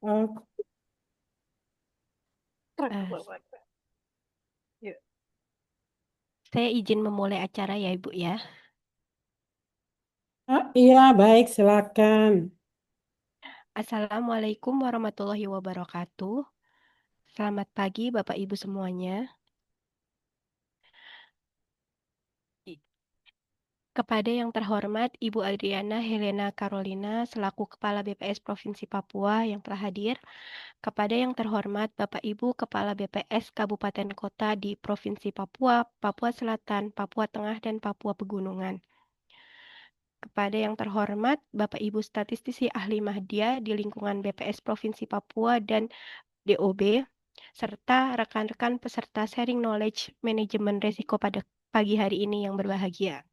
Oh, Eh, saya izin memulai acara ya Ibu ya. iya, baik, silakan. Assalamualaikum warahmatullahi wabarakatuh. Selamat pagi Bapak Ibu semuanya. I- Kepada yang terhormat Ibu Adriana Helena Carolina selaku Kepala BPS Provinsi Papua yang telah hadir. Kepada yang terhormat Bapak Ibu Kepala BPS Kabupaten Kota di Provinsi Papua, Papua Selatan, Papua Tengah, dan Papua Pegunungan. Kepada yang terhormat Bapak Ibu Statistisi Ahli Mahdia di lingkungan BPS Provinsi Papua dan DOB, serta rekan-rekan peserta sharing knowledge manajemen risiko pada pagi hari ini yang berbahagia.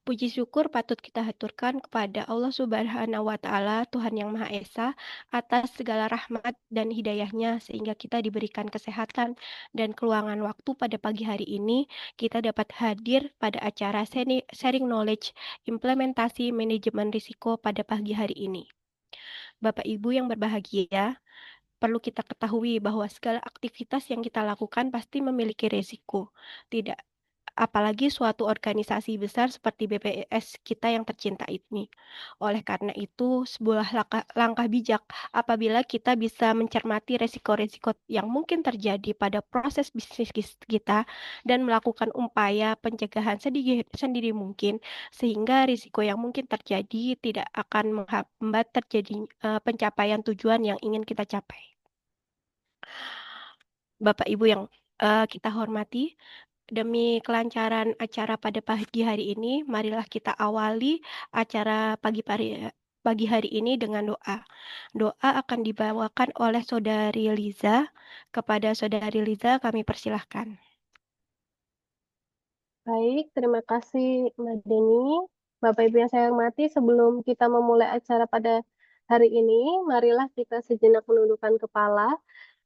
Puji syukur patut kita haturkan kepada Allah Subhanahu wa Ta'ala, Tuhan Yang Maha Esa, atas segala rahmat dan hidayahnya sehingga kita diberikan kesehatan dan keluangan waktu pada pagi hari ini. Kita dapat hadir pada acara sharing knowledge implementasi manajemen risiko pada pagi hari ini. Bapak Ibu yang berbahagia, perlu kita ketahui bahwa segala aktivitas yang kita lakukan pasti memiliki risiko. Tidak apalagi suatu organisasi besar seperti BPS kita yang tercinta ini. Oleh karena itu, sebuah langkah bijak apabila kita bisa mencermati resiko-resiko yang mungkin terjadi pada proses bisnis kita dan melakukan upaya pencegahan sendiri mungkin, sehingga risiko yang mungkin terjadi tidak akan menghambat terjadi pencapaian tujuan yang ingin kita capai. Bapak Ibu yang kita hormati, demi kelancaran acara pada pagi hari ini, marilah kita awali acara pagi hari ini dengan doa. Doa akan dibawakan oleh Saudari Liza. Kepada Saudari Liza, kami persilahkan. Baik, terima kasih Mbak Deni. Bapak Ibu yang saya hormati, sebelum kita memulai acara pada hari ini, marilah kita sejenak menundukkan kepala.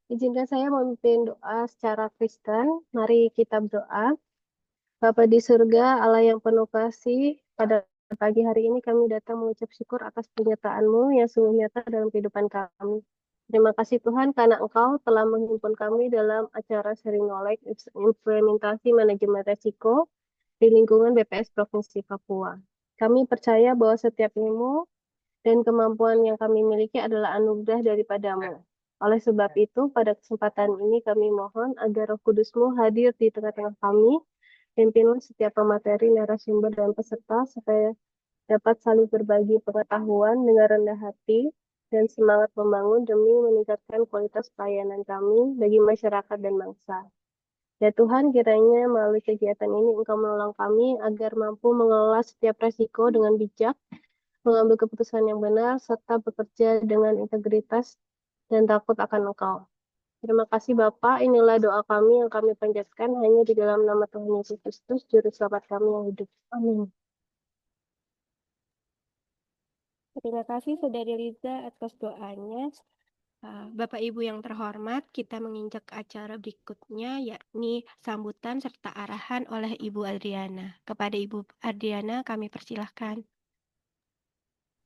Izinkan saya memimpin doa secara Kristen. Mari kita berdoa. Bapa di surga, Allah yang penuh kasih, pada pagi hari ini kami datang mengucap syukur atas penyertaan-Mu yang sungguh nyata dalam kehidupan kami. Terima kasih Tuhan karena Engkau telah menghimpun kami dalam acara sharing knowledge implementasi manajemen resiko di lingkungan BPS Provinsi Papua. Kami percaya bahwa setiap ilmu dan kemampuan yang kami miliki adalah anugerah daripadamu. Oleh sebab itu, pada kesempatan ini kami mohon agar Roh Kudus-Mu hadir di tengah-tengah kami, pimpinlah setiap pemateri, narasumber, dan peserta supaya dapat saling berbagi pengetahuan dengan rendah hati dan semangat membangun demi meningkatkan kualitas pelayanan kami bagi masyarakat dan bangsa. Ya Tuhan, kiranya melalui kegiatan ini Engkau menolong kami agar mampu mengelola setiap resiko dengan bijak, mengambil keputusan yang benar, serta bekerja dengan integritas dan takut akan Engkau. Terima kasih Bapak, inilah doa kami yang kami panjatkan hanya di dalam nama Tuhan Yesus Kristus, Juru Selamat kami yang hidup. Amin. Terima kasih Saudari Liza atas doanya. Bapak Ibu yang terhormat, kita menginjak acara berikutnya yakni sambutan serta arahan oleh Ibu Adriana. Kepada Ibu Adriana kami persilahkan.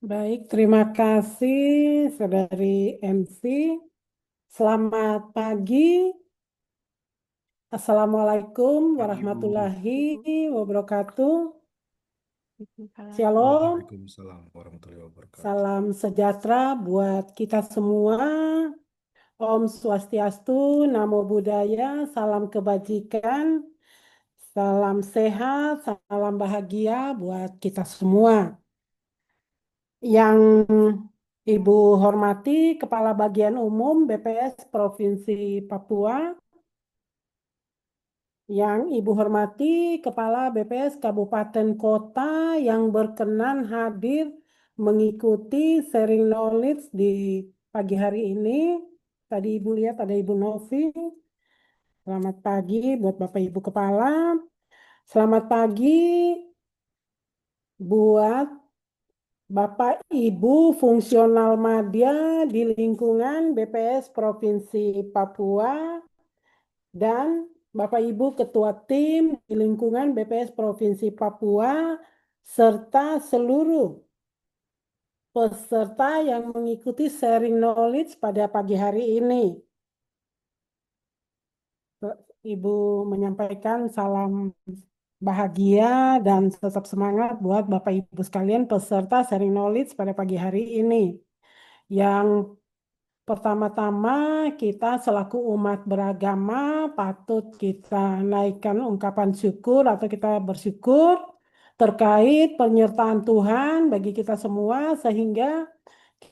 Baik, terima kasih Saudari MC. Selamat pagi. Assalamualaikum Pagi Bu. warahmatullahi Ibu. wabarakatuh. Waalaikumsalam. Shalom, Waalaikumsalam warahmatullahi wabarakatuh. salam sejahtera buat kita semua. Om Swastiastu, Namo Buddhaya, salam kebajikan, salam sehat, salam bahagia buat kita semua. Yang Ibu hormati Kepala Bagian Umum BPS Provinsi Papua, yang Ibu hormati Kepala BPS Kabupaten Kota yang berkenan hadir mengikuti sharing knowledge di pagi hari ini. Tadi Ibu lihat ada Ibu Novi. Selamat pagi buat Bapak Ibu Kepala. Selamat pagi buat Bapak Ibu fungsional madya di lingkungan BPS Provinsi Papua dan Bapak Ibu Ketua Tim di lingkungan BPS Provinsi Papua serta seluruh peserta yang mengikuti sharing knowledge pada pagi hari ini. Ibu menyampaikan salam bahagia dan tetap semangat buat Bapak Ibu sekalian peserta sharing knowledge pada pagi hari ini. Yang pertama-tama kita selaku umat beragama patut kita naikkan ungkapan syukur atau kita bersyukur terkait penyertaan Tuhan bagi kita semua sehingga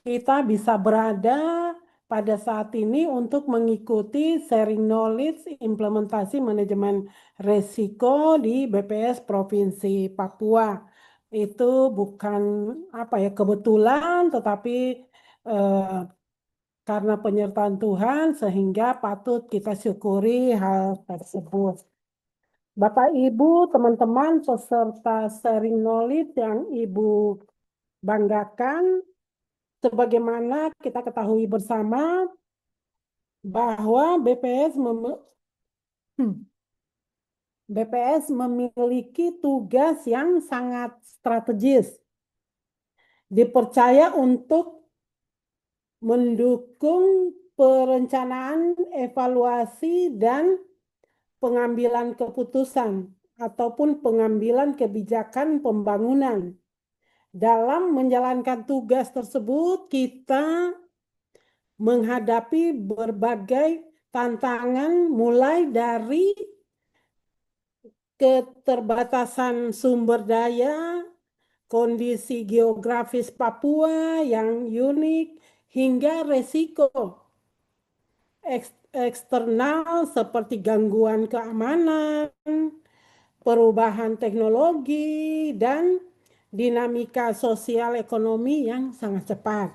kita bisa berada pada saat ini untuk mengikuti sharing knowledge implementasi manajemen resiko di BPS Provinsi Papua. Itu bukan kebetulan, tetapi eh, karena penyertaan Tuhan sehingga patut kita syukuri hal tersebut. Bapak, Ibu, teman-teman peserta sharing knowledge yang Ibu banggakan, sebagaimana kita ketahui bersama bahwa BPS memiliki tugas yang sangat strategis. Dipercaya untuk mendukung perencanaan, evaluasi, dan pengambilan keputusan ataupun pengambilan kebijakan pembangunan. Dalam menjalankan tugas tersebut, kita menghadapi berbagai tantangan mulai dari keterbatasan sumber daya, kondisi geografis Papua yang unik, hingga resiko eksternal seperti gangguan keamanan, perubahan teknologi, dan dinamika sosial ekonomi yang sangat cepat.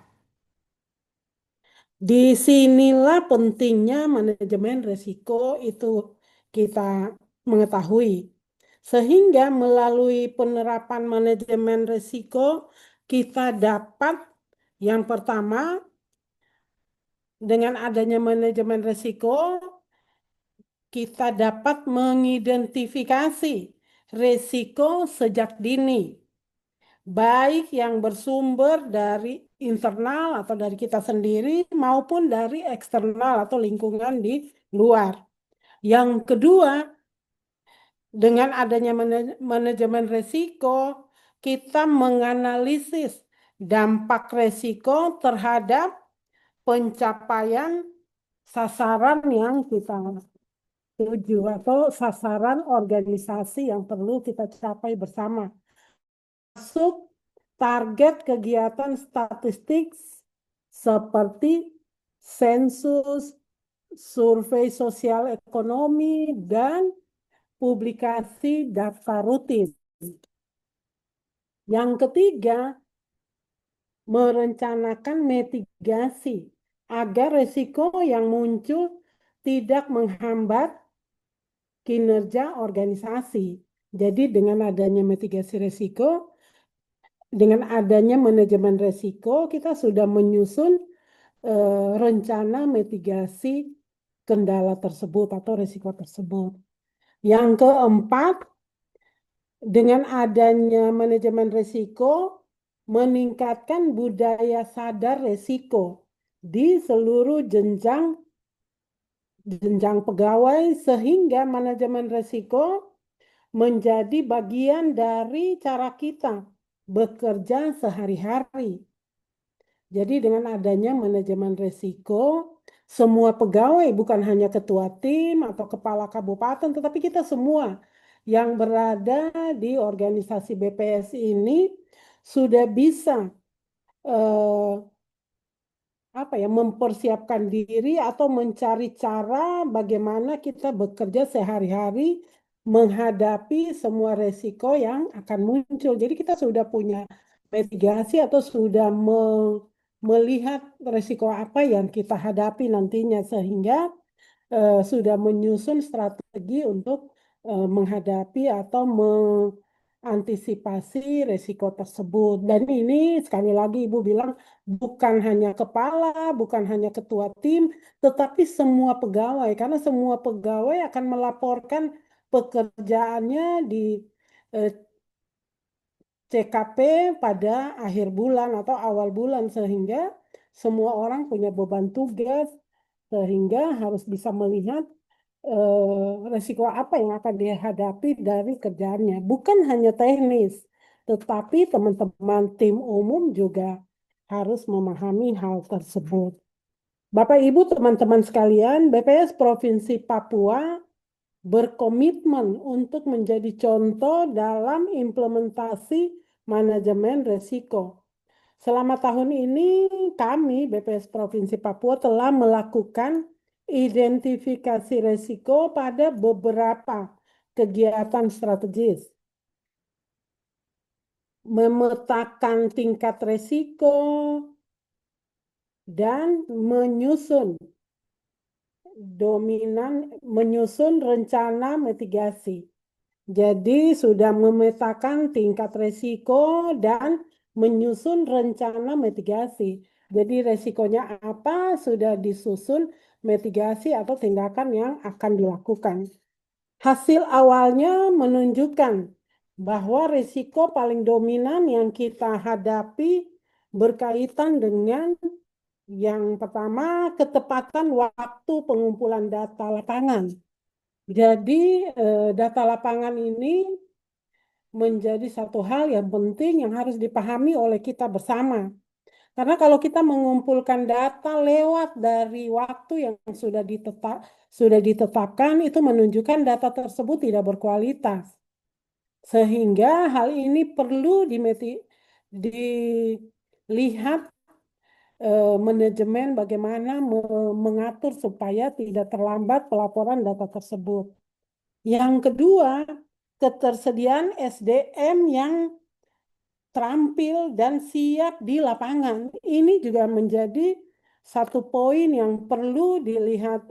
Disinilah pentingnya manajemen risiko itu kita mengetahui. Sehingga melalui penerapan manajemen risiko kita dapat yang pertama dengan adanya manajemen risiko kita dapat mengidentifikasi risiko sejak dini, baik yang bersumber dari internal atau dari kita sendiri maupun dari eksternal atau lingkungan di luar. Yang kedua, dengan adanya manajemen risiko, kita menganalisis dampak risiko terhadap pencapaian sasaran yang kita tuju atau sasaran organisasi yang perlu kita capai bersama. Masuk target kegiatan statistik seperti sensus, survei sosial ekonomi, dan publikasi data rutin. Yang ketiga, merencanakan mitigasi agar risiko yang muncul tidak menghambat kinerja organisasi. Jadi dengan adanya mitigasi risiko, dengan adanya manajemen risiko, kita sudah menyusun rencana mitigasi kendala tersebut atau risiko tersebut. Yang keempat, dengan adanya manajemen risiko, meningkatkan budaya sadar risiko di seluruh jenjang pegawai sehingga manajemen risiko menjadi bagian dari cara kita bekerja sehari-hari. Jadi dengan adanya manajemen risiko, semua pegawai bukan hanya ketua tim atau kepala kabupaten, tetapi kita semua yang berada di organisasi BPS ini sudah bisa mempersiapkan diri atau mencari cara bagaimana kita bekerja sehari-hari menghadapi semua resiko yang akan muncul. Jadi kita sudah punya mitigasi atau sudah melihat resiko apa yang kita hadapi nantinya sehingga sudah menyusun strategi untuk menghadapi atau mengantisipasi resiko tersebut. Dan ini sekali lagi Ibu bilang bukan hanya kepala, bukan hanya ketua tim, tetapi semua pegawai karena semua pegawai akan melaporkan pekerjaannya di CKP pada akhir bulan atau awal bulan sehingga semua orang punya beban tugas sehingga harus bisa melihat resiko apa yang akan dihadapi dari kerjaannya. Bukan hanya teknis, tetapi teman-teman tim umum juga harus memahami hal tersebut. Bapak Ibu teman-teman sekalian, BPS Provinsi Papua berkomitmen untuk menjadi contoh dalam implementasi manajemen risiko. Selama tahun ini kami BPS Provinsi Papua telah melakukan identifikasi risiko pada beberapa kegiatan strategis. Memetakan tingkat risiko dan menyusun rencana mitigasi. Jadi sudah memetakan tingkat risiko dan menyusun rencana mitigasi. Jadi resikonya apa, sudah disusun mitigasi atau tindakan yang akan dilakukan. Hasil awalnya menunjukkan bahwa risiko paling dominan yang kita hadapi berkaitan dengan yang pertama, ketepatan waktu pengumpulan data lapangan. Jadi data lapangan ini menjadi satu hal yang penting yang harus dipahami oleh kita bersama. Karena kalau kita mengumpulkan data lewat dari waktu yang sudah ditetapkan, itu menunjukkan data tersebut tidak berkualitas. Sehingga hal ini perlu dilihat manajemen bagaimana mengatur supaya tidak terlambat pelaporan data tersebut. Yang kedua, ketersediaan SDM yang terampil dan siap di lapangan. Ini juga menjadi satu poin yang perlu dilihat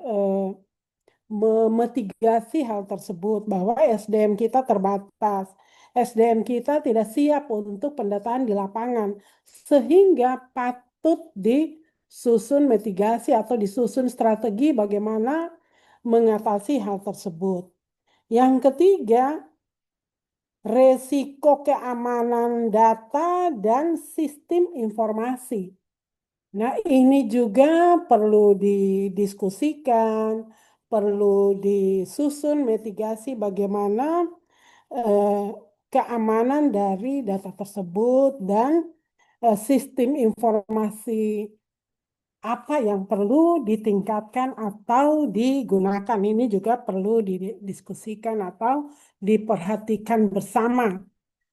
memitigasi hal tersebut bahwa SDM kita terbatas. SDM kita tidak siap untuk pendataan di lapangan sehingga patut disusun mitigasi atau disusun strategi bagaimana mengatasi hal tersebut. Yang ketiga, resiko keamanan data dan sistem informasi. Nah, ini juga perlu didiskusikan, perlu disusun mitigasi bagaimana keamanan dari data tersebut dan sistem informasi apa yang perlu ditingkatkan atau digunakan. Ini juga perlu didiskusikan atau diperhatikan bersama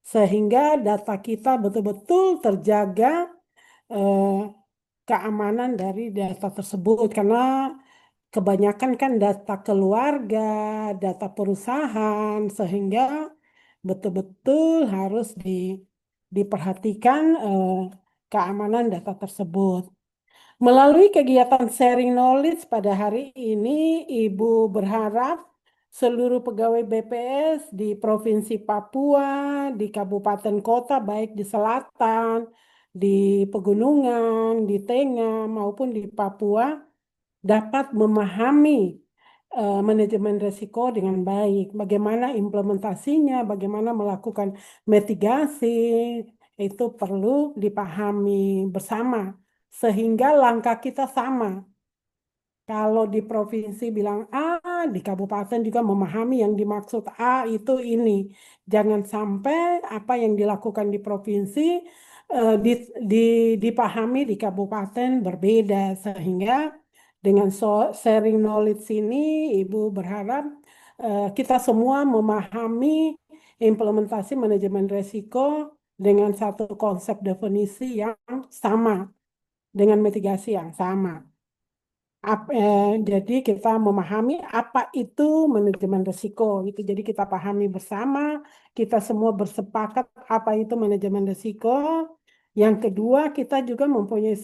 sehingga data kita betul-betul terjaga keamanan dari data tersebut karena kebanyakan kan data keluarga, data perusahaan sehingga betul-betul harus diperhatikan keamanan data tersebut. Melalui kegiatan sharing knowledge pada hari ini, Ibu berharap seluruh pegawai BPS di Provinsi Papua, di kabupaten kota, baik di selatan, di pegunungan, di tengah, maupun di Papua, dapat memahami manajemen risiko dengan baik. Bagaimana implementasinya, bagaimana melakukan mitigasi, itu perlu dipahami bersama. Sehingga langkah kita sama. Kalau di provinsi bilang A, di kabupaten juga memahami yang dimaksud A itu ini. Jangan sampai apa yang dilakukan di provinsi dipahami di kabupaten berbeda. Sehingga dengan sharing knowledge ini, Ibu berharap kita semua memahami implementasi manajemen risiko dengan satu konsep definisi yang sama, dengan mitigasi yang sama. Jadi kita memahami apa itu manajemen risiko gitu. Jadi kita pahami bersama, kita semua bersepakat apa itu manajemen risiko. Yang kedua, kita juga mempunyai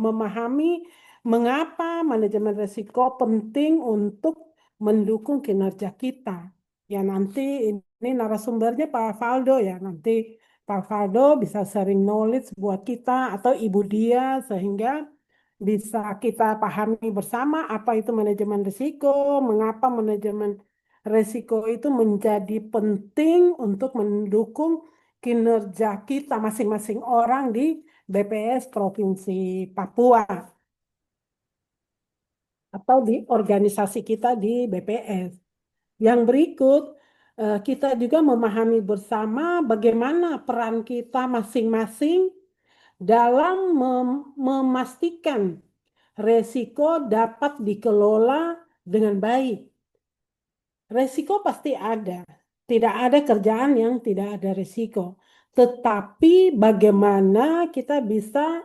memahami mengapa manajemen risiko penting untuk mendukung kinerja kita. Ya nanti ini narasumbernya Pak Faldo ya. Nanti Pak Faldo bisa sharing knowledge buat kita atau Ibu Dia sehingga bisa kita pahami bersama apa itu manajemen risiko, mengapa manajemen risiko itu menjadi penting untuk mendukung kinerja kita masing-masing orang di BPS Provinsi Papua atau di organisasi kita di BPS. Yang berikut, kita juga memahami bersama bagaimana peran kita masing-masing dalam memastikan resiko dapat dikelola dengan baik. Resiko pasti ada. Tidak ada kerjaan yang tidak ada resiko. Tetapi bagaimana kita bisa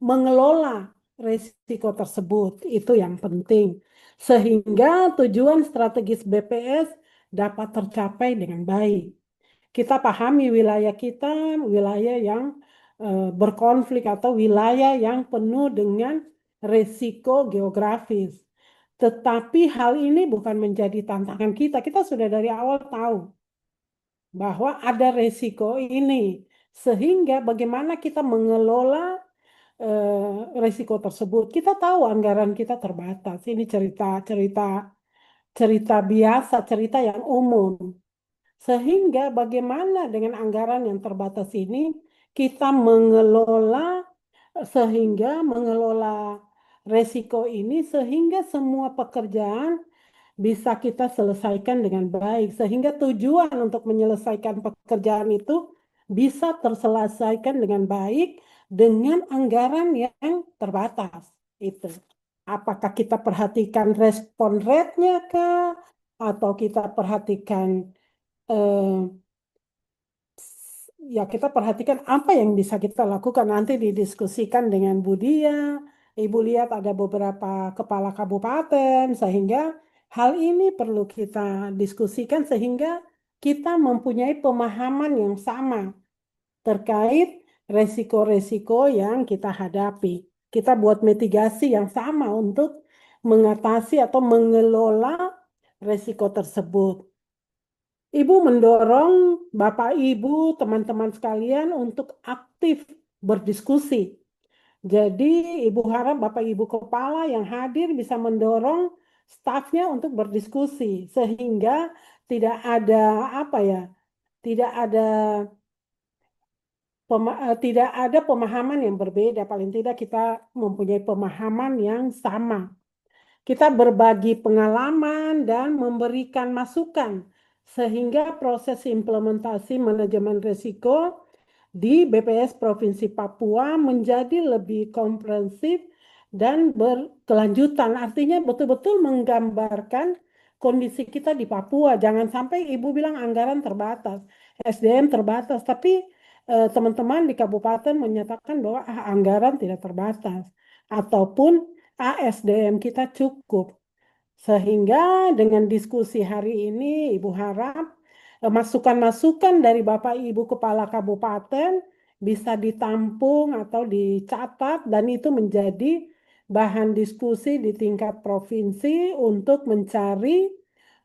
mengelola resiko tersebut, itu yang penting. Sehingga tujuan strategis BPS dapat tercapai dengan baik. Kita pahami wilayah kita, wilayah yang berkonflik atau wilayah yang penuh dengan resiko geografis. Tetapi hal ini bukan menjadi tantangan kita. Kita sudah dari awal tahu bahwa ada resiko ini. Sehingga bagaimana kita mengelola resiko tersebut. Kita tahu anggaran kita terbatas. Ini cerita biasa, cerita yang umum. Sehingga bagaimana dengan anggaran yang terbatas ini kita mengelola resiko ini sehingga semua pekerjaan bisa kita selesaikan dengan baik. Sehingga tujuan untuk menyelesaikan pekerjaan itu bisa terselesaikan dengan baik dengan anggaran yang terbatas. Itu. Apakah kita perhatikan respon rate-nya kah? Atau kita perhatikan kita perhatikan apa yang bisa kita lakukan. Nanti didiskusikan dengan Bu Dia. Ibu lihat ada beberapa kepala kabupaten, sehingga hal ini perlu kita diskusikan sehingga kita mempunyai pemahaman yang sama terkait resiko-resiko yang kita hadapi. Kita buat mitigasi yang sama untuk mengatasi atau mengelola resiko tersebut. Ibu mendorong Bapak Ibu, teman-teman sekalian untuk aktif berdiskusi. Jadi Ibu harap Bapak Ibu kepala yang hadir bisa mendorong stafnya untuk berdiskusi sehingga tidak ada tidak ada pemahaman yang berbeda. Paling tidak kita mempunyai pemahaman yang sama. Kita berbagi pengalaman dan memberikan masukan sehingga proses implementasi manajemen risiko di BPS Provinsi Papua menjadi lebih komprehensif dan berkelanjutan. Artinya betul-betul menggambarkan kondisi kita di Papua. Jangan sampai Ibu bilang anggaran terbatas, SDM terbatas, tapi teman-teman di kabupaten menyatakan bahwa anggaran tidak terbatas ataupun ASDM kita cukup. Sehingga dengan diskusi hari ini Ibu harap masukan-masukan dari Bapak Ibu Kepala Kabupaten bisa ditampung atau dicatat dan itu menjadi bahan diskusi di tingkat provinsi untuk mencari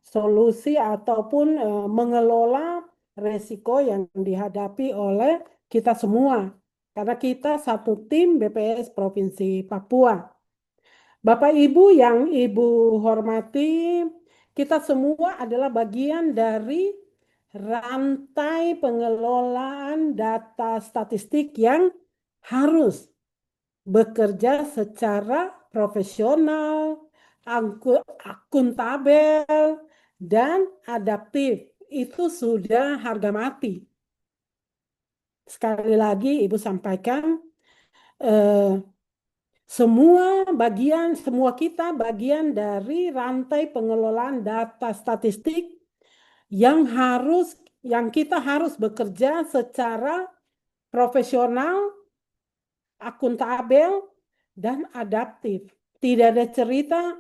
solusi ataupun mengelola resiko yang dihadapi oleh kita semua. Karena kita satu tim BPS Provinsi Papua. Bapak Ibu yang Ibu hormati, kita semua adalah bagian dari rantai pengelolaan data statistik yang harus bekerja secara profesional, akuntabel, dan adaptif. Itu sudah harga mati. Sekali lagi Ibu sampaikan, semua kita bagian dari rantai pengelolaan data statistik yang kita harus bekerja secara profesional, akuntabel, dan adaptif. Tidak ada cerita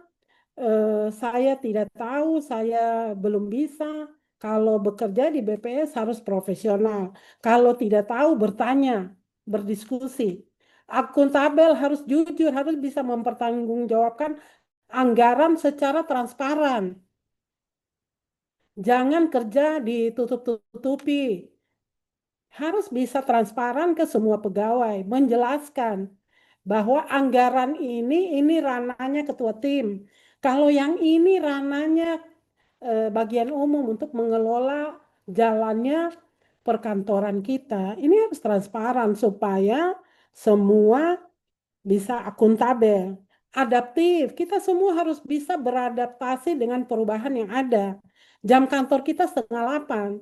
saya tidak tahu, saya belum bisa. Kalau bekerja di BPS harus profesional. Kalau tidak tahu bertanya, berdiskusi. Akuntabel harus jujur, harus bisa mempertanggungjawabkan anggaran secara transparan. Jangan kerja ditutup-tutupi. Harus bisa transparan ke semua pegawai, menjelaskan bahwa anggaran ini ranahnya ketua tim. Kalau yang ini ranahnya bagian umum untuk mengelola jalannya perkantoran kita ini harus transparan supaya semua bisa akuntabel, adaptif. Kita semua harus bisa beradaptasi dengan perubahan yang ada. Jam kantor kita 7:30.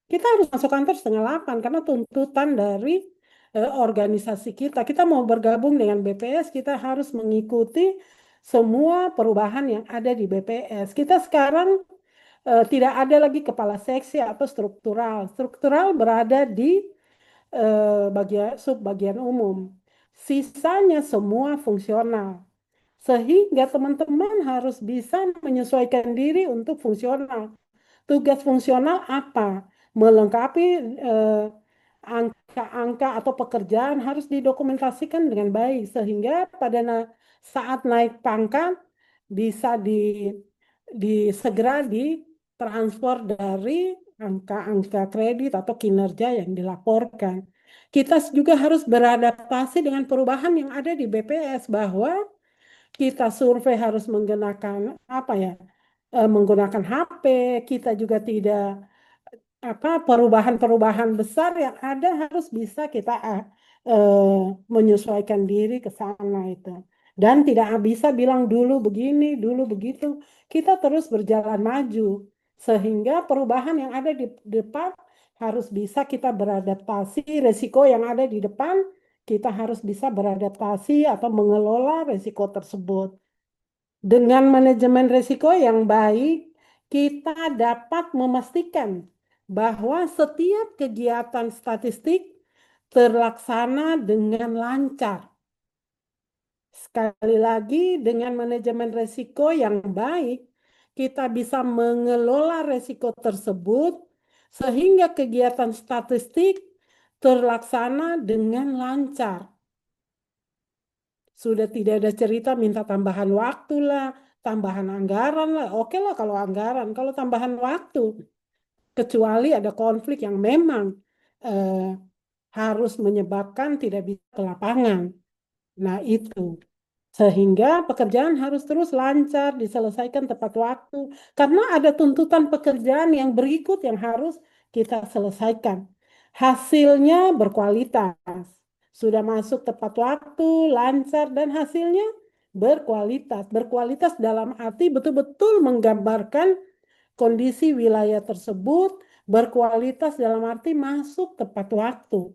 Kita harus masuk kantor 7:30 karena tuntutan dari organisasi kita. Kita mau bergabung dengan BPS, kita harus mengikuti semua perubahan yang ada di BPS. Kita sekarang tidak ada lagi kepala seksi atau struktural. Struktural berada di subbagian umum. Sisanya semua fungsional. Sehingga teman-teman harus bisa menyesuaikan diri untuk fungsional. Tugas fungsional apa? Melengkapi angka-angka atau pekerjaan harus didokumentasikan dengan baik sehingga pada saat naik pangkat bisa segera ditransfer dari angka-angka kredit atau kinerja yang dilaporkan. Kita juga harus beradaptasi dengan perubahan yang ada di BPS bahwa kita survei harus menggunakan apa ya? Menggunakan HP, kita juga tidak perubahan-perubahan besar yang ada harus bisa kita menyesuaikan diri ke sana itu. Dan tidak bisa bilang dulu begini, dulu begitu. Kita terus berjalan maju sehingga perubahan yang ada di depan harus bisa kita beradaptasi, resiko yang ada di depan kita harus bisa beradaptasi atau mengelola resiko tersebut. Dengan manajemen risiko yang baik, kita dapat memastikan bahwa setiap kegiatan statistik terlaksana dengan lancar. Sekali lagi, dengan manajemen risiko yang baik, kita bisa mengelola risiko tersebut sehingga kegiatan statistik terlaksana dengan lancar. Sudah tidak ada cerita minta tambahan waktu lah, tambahan anggaran lah. Oke lah kalau anggaran, kalau tambahan waktu. Kecuali ada konflik yang memang harus menyebabkan tidak bisa ke lapangan. Nah itu. Sehingga pekerjaan harus terus lancar, diselesaikan tepat waktu. Karena ada tuntutan pekerjaan yang berikut yang harus kita selesaikan. Hasilnya berkualitas. Sudah masuk tepat waktu, lancar, dan hasilnya berkualitas. Berkualitas dalam arti betul-betul menggambarkan kondisi wilayah tersebut, berkualitas dalam arti masuk tepat waktu.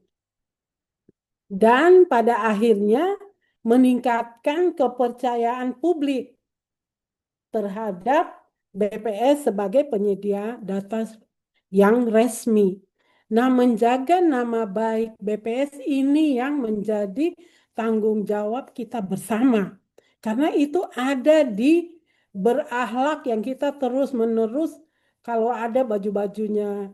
Dan pada akhirnya meningkatkan kepercayaan publik terhadap BPS sebagai penyedia data yang resmi. Nah, menjaga nama baik BPS ini yang menjadi tanggung jawab kita bersama. Karena itu ada di berakhlak yang kita terus-menerus kalau ada baju-bajunya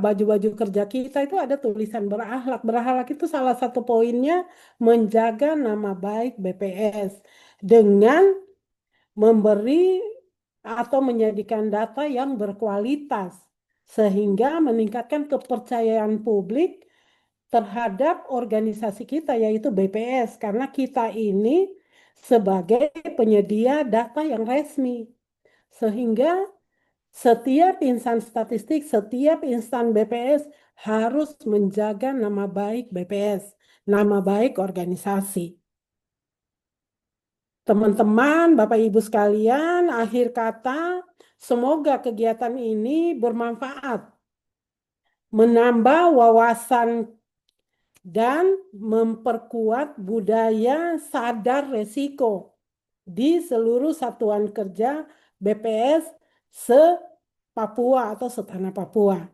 baju-baju kerja kita itu ada tulisan berakhlak. Berakhlak itu salah satu poinnya menjaga nama baik BPS dengan memberi atau menjadikan data yang berkualitas sehingga meningkatkan kepercayaan publik terhadap organisasi kita yaitu BPS karena kita ini sebagai penyedia data yang resmi sehingga setiap insan statistik, setiap insan BPS harus menjaga nama baik BPS, nama baik organisasi. Teman-teman, Bapak Ibu sekalian, akhir kata, semoga kegiatan ini bermanfaat, menambah wawasan dan memperkuat budaya sadar resiko di seluruh satuan kerja BPS se-Papua atau setanah Papua.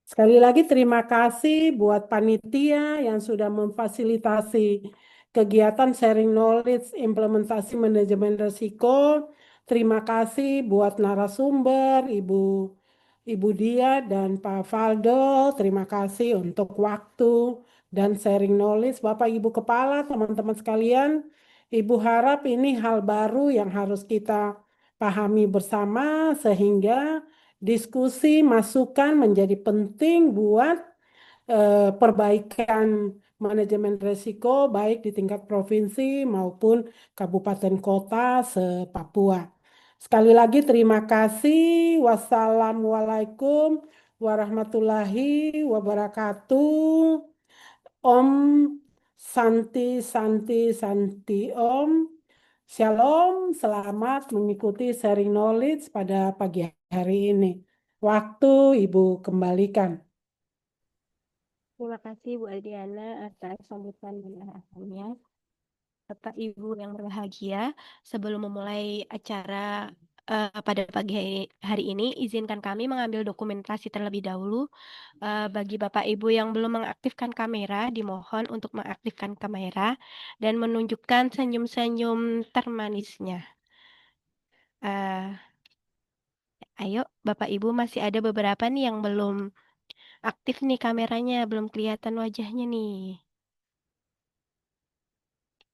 Sekali lagi terima kasih buat panitia yang sudah memfasilitasi kegiatan sharing knowledge implementasi manajemen risiko. Terima kasih buat narasumber Ibu Dia dan Pak Faldo. Terima kasih untuk waktu dan sharing knowledge Bapak Ibu Kepala, teman-teman sekalian. Ibu harap ini hal baru yang harus kita pahami bersama sehingga diskusi masukan menjadi penting buat perbaikan manajemen risiko baik di tingkat provinsi maupun kabupaten kota se-Papua. Sekali lagi terima kasih. Wassalamualaikum warahmatullahi wabarakatuh. Om Santi Santi Santi Om. Shalom, selamat mengikuti sharing knowledge pada pagi hari ini. Waktu Ibu kembalikan. Terima kasih Bu Adriana atas sambutan dan arahannya. Bapak Ibu yang berbahagia, sebelum memulai acara pada pagi hari ini, izinkan kami mengambil dokumentasi terlebih dahulu. Bagi Bapak Ibu yang belum mengaktifkan kamera, dimohon untuk mengaktifkan kamera dan menunjukkan senyum-senyum termanisnya. Eh, Ayo, Bapak Ibu, masih ada beberapa nih yang belum aktif nih kameranya, belum kelihatan wajahnya nih.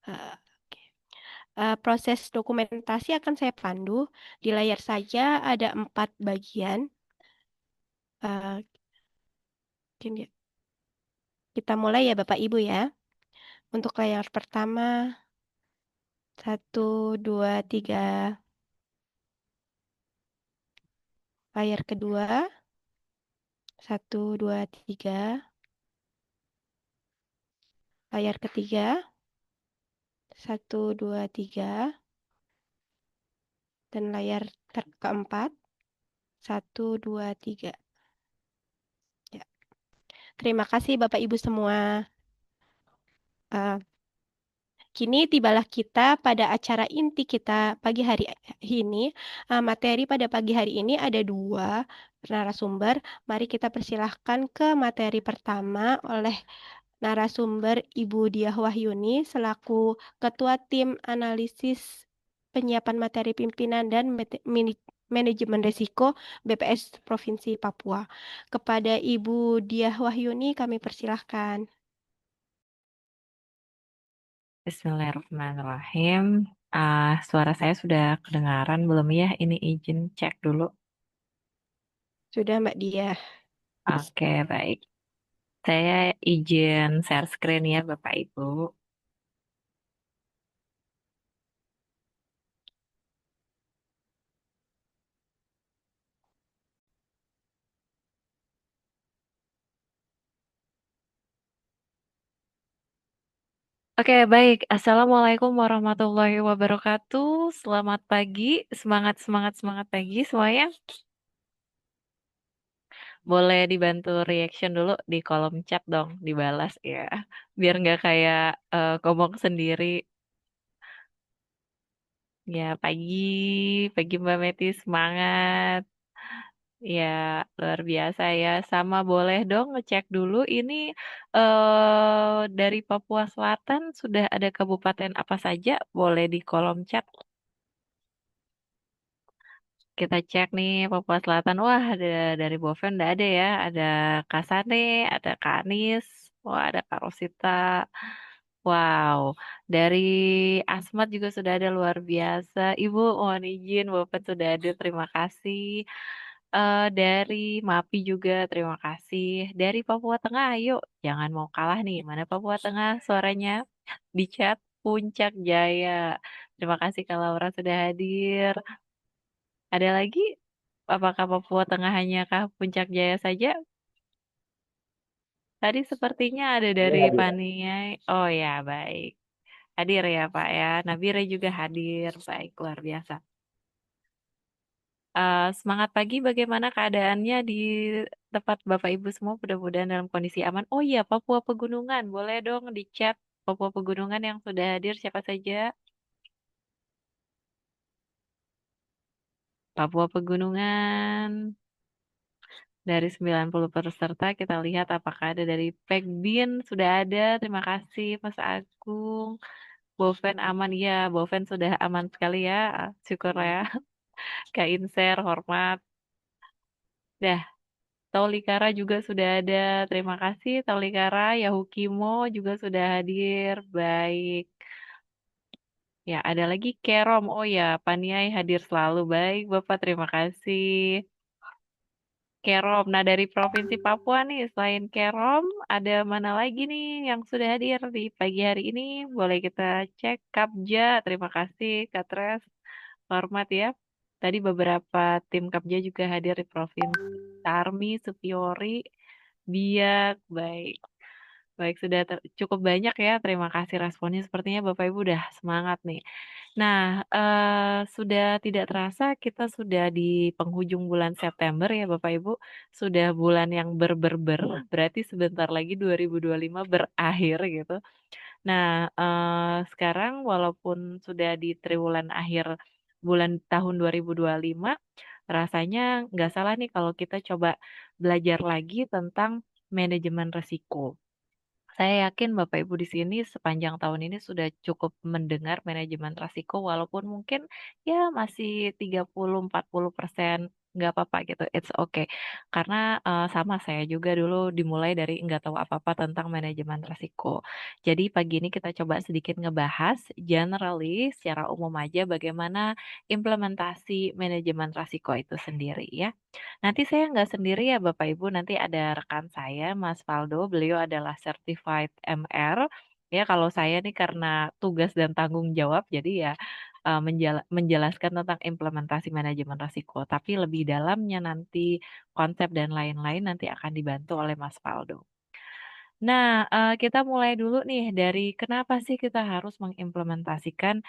Eh, oke. Proses dokumentasi akan saya pandu. Di layar saja ada 4 bagian. Eh, kita mulai ya Bapak Ibu ya. Untuk layar pertama, 1, 2, 3. Layar kedua, 1, 2, 3. Layar ketiga, 1, 2, 3. Dan layar keempat, 1, 2, 3. Ya. Terima kasih Bapak Ibu semua. Eh, Kini tibalah kita pada acara inti kita pagi hari ini. Materi pada pagi hari ini ada 2 narasumber. Mari kita persilahkan ke materi pertama oleh narasumber Ibu Diah Wahyuni selaku Ketua Tim Analisis Penyiapan Materi Pimpinan dan Manajemen Risiko BPS Provinsi Papua. Kepada Ibu Diah Wahyuni kami persilahkan. Bismillahirrahmanirrahim. Suara saya sudah kedengaran belum ya? Ini izin cek dulu. Sudah Mbak Diah. Oke, baik. Saya izin share screen ya, Bapak Ibu. Oke, baik. Assalamualaikum warahmatullahi wabarakatuh. Selamat pagi. Semangat, semangat, semangat pagi semuanya. Boleh dibantu reaction dulu di kolom chat dong, dibalas ya. Biar nggak kayak ngomong sendiri. Ya, pagi, pagi Mbak Meti, semangat. Ya, luar biasa ya. Sama boleh dong ngecek dulu ini dari Papua Selatan sudah ada kabupaten apa saja? Boleh di kolom chat. Kita cek nih Papua Selatan. Wah, ada dari Boven udah ada ya. Ada Kasane, ada Kanis, wah ada Kak Rosita. Wow, dari Asmat juga sudah ada luar biasa. Ibu mohon izin, Bapak sudah ada, terima kasih. Dari MAPI juga terima kasih. Dari Papua Tengah, ayo jangan mau kalah nih. Mana Papua Tengah suaranya di chat Puncak Jaya. Terima kasih Kak Laura sudah hadir. Ada lagi? Apakah Papua Tengah hanya kah Puncak Jaya saja? Tadi sepertinya ada dari Paniai. Oh ya, baik. Hadir ya Pak ya. Nabire juga hadir. Baik, luar biasa. Semangat pagi, bagaimana keadaannya di tempat Bapak Ibu semua? Mudah-mudahan dalam kondisi aman. Oh iya, Papua Pegunungan. Boleh dong di chat Papua Pegunungan yang sudah hadir siapa saja? Papua Pegunungan. Dari 90 peserta kita lihat apakah ada dari Pegbin sudah ada. Terima kasih Mas Agung. Boven aman ya, Boven sudah aman sekali ya. Syukur ya. Kak Inser hormat. Dah, Taulikara juga sudah ada. Terima kasih Taulikara. Yahukimo juga sudah hadir. Baik. Ya, ada lagi Kerom. Oh ya, Paniai hadir selalu. Baik, Bapak terima kasih. Kerom. Nah, dari Provinsi Papua nih, selain Kerom, ada mana lagi nih yang sudah hadir di pagi hari ini? Boleh kita cek Kapja. Terima kasih, Katres. Hormat ya. Tadi beberapa tim Kapja juga hadir di provinsi Charmi, Supiori, Biak, baik. Baik, sudah cukup banyak ya. Terima kasih responnya. Sepertinya Bapak Ibu udah semangat nih. Nah, sudah tidak terasa kita sudah di penghujung bulan September ya Bapak Ibu. Sudah bulan yang berarti sebentar lagi 2025 berakhir gitu. Nah, sekarang walaupun sudah di triwulan akhir bulan tahun 2025, rasanya nggak salah nih kalau kita coba belajar lagi tentang manajemen risiko. Saya yakin Bapak Ibu di sini sepanjang tahun ini sudah cukup mendengar manajemen risiko walaupun mungkin ya masih 30-40%, nggak apa-apa gitu, it's okay. Karena sama saya juga dulu dimulai dari nggak tahu apa-apa tentang manajemen risiko. Jadi pagi ini kita coba sedikit ngebahas generally secara umum aja bagaimana implementasi manajemen risiko itu sendiri ya. Nanti saya nggak sendiri ya Bapak Ibu, nanti ada rekan saya Mas Faldo, beliau adalah certified MR. Ya kalau saya nih karena tugas dan tanggung jawab jadi ya menjelaskan tentang implementasi manajemen risiko. Tapi lebih dalamnya nanti konsep dan lain-lain nanti akan dibantu oleh Mas Faldo. Nah, kita mulai dulu nih dari kenapa sih kita harus mengimplementasikan